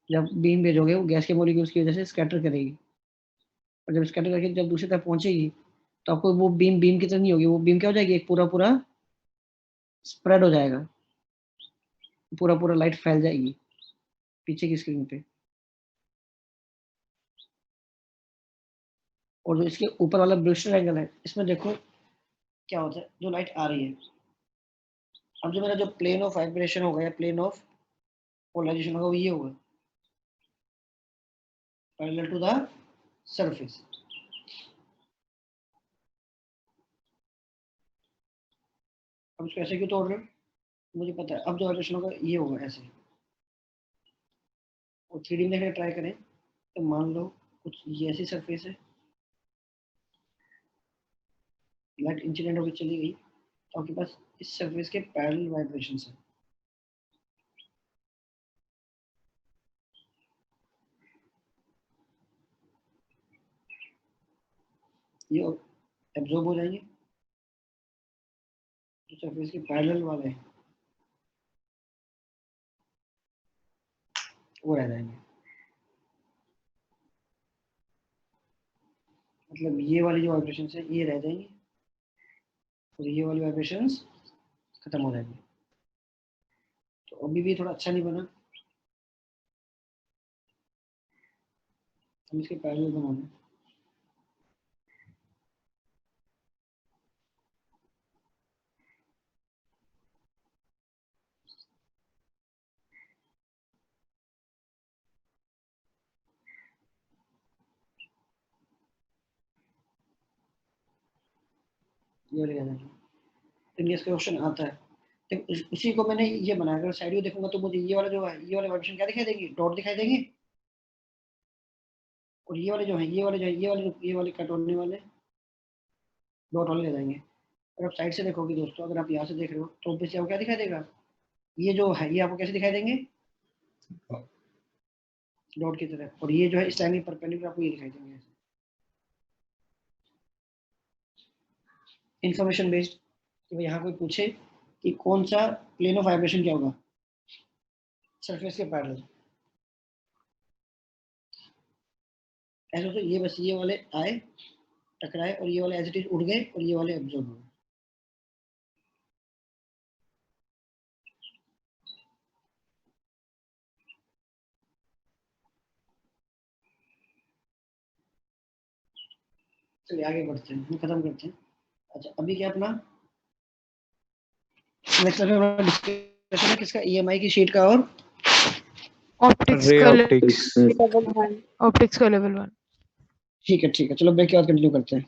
जब बीम भेजोगे वो गैस के मोलिक्यूल्स की वजह से स्कैटर करेगी, और जब स्कैटर करके जब दूसरी तरफ पहुंचेगी तो आपको वो बीम बीम की तरह नहीं होगी, वो बीम क्या हो जाएगी? एक पूरा पूरा स्प्रेड हो जाएगा, पूरा पूरा लाइट फैल जाएगी पीछे की स्क्रीन पे। और जो इसके ऊपर वाला ब्रूस्टर एंगल है, इसमें देखो क्या होता है, जो लाइट आ रही है, अब जो मेरा जो प्लेन ऑफ वाइब्रेशन होगा या प्लेन ऑफ पोलराइजेशन होगा वो ये होगा, पैरेलल टू द सरफेस। अब इसको ऐसे क्यों तोड़ रहे हो? मुझे पता है अब जो वाइब्रेशन होगा ये होगा ऐसे। और 3D में देखने ट्राई करें तो मान लो कुछ ये ऐसी सरफेस है, लाइट इंसिडेंट होकर चली गई, तो आपके पास इस सरफेस के पैरेलल वाइब्रेशंस है। ये एब्जॉर्ब हो जाएंगे, जो सरफेस के पैरेलल वाले हैं वो रह जाएंगे। मतलब ये वाली जो वाइब्रेशंस है ये रह जाएंगी, और ये वाली वाइब्रेशंस खत्म हो जाएंगी। तो अभी भी थोड़ा अच्छा नहीं बना, हम इसके पैरेलल बनाना है। ये वाले याद है तो ये क्वेश्चन आता है तो उसी को मैंने ये बनाया। अगर साइड व्यू देखूंगा तो मुझे ये वाला जो है ये वाले वाइब्रेशन क्या दिखाई देंगे, डॉट दिखाई देंगे, और ये वाले जो है ये वाले कट होने वाले डॉट वाले रह जाएंगे। अगर आप साइड से देखोगे दोस्तों, अगर आप यहाँ से देख रहे हो तो ऑब्वियसली आपको क्या दिखाई देगा, ये जो है ये आपको कैसे दिखाई देंगे, डॉट की तरह, और ये जो है इस लाइन के परपेंडिकुलर आपको ये दिखाई देंगे। इंफॉर्मेशन बेस्ड कि यहाँ कोई पूछे कि कौन सा प्लेन ऑफ वाइब्रेशन क्या होगा, सरफेस के पैरेलल, ऐसा तो ये बस ये वाले आए टकराए और ये वाले एज इट इज उड़ गए और ये वाले एब्जॉर्ब हो गए। चलिए आगे बढ़ते हैं, खत्म करते हैं। अच्छा अभी क्या अपना नेक्स्ट डिस्कशन है किसका, ईएमआई की शीट का और ऑप्टिक्स का लेवल 1। ठीक है चलो ब्रेक के बाद कंटिन्यू करते हैं।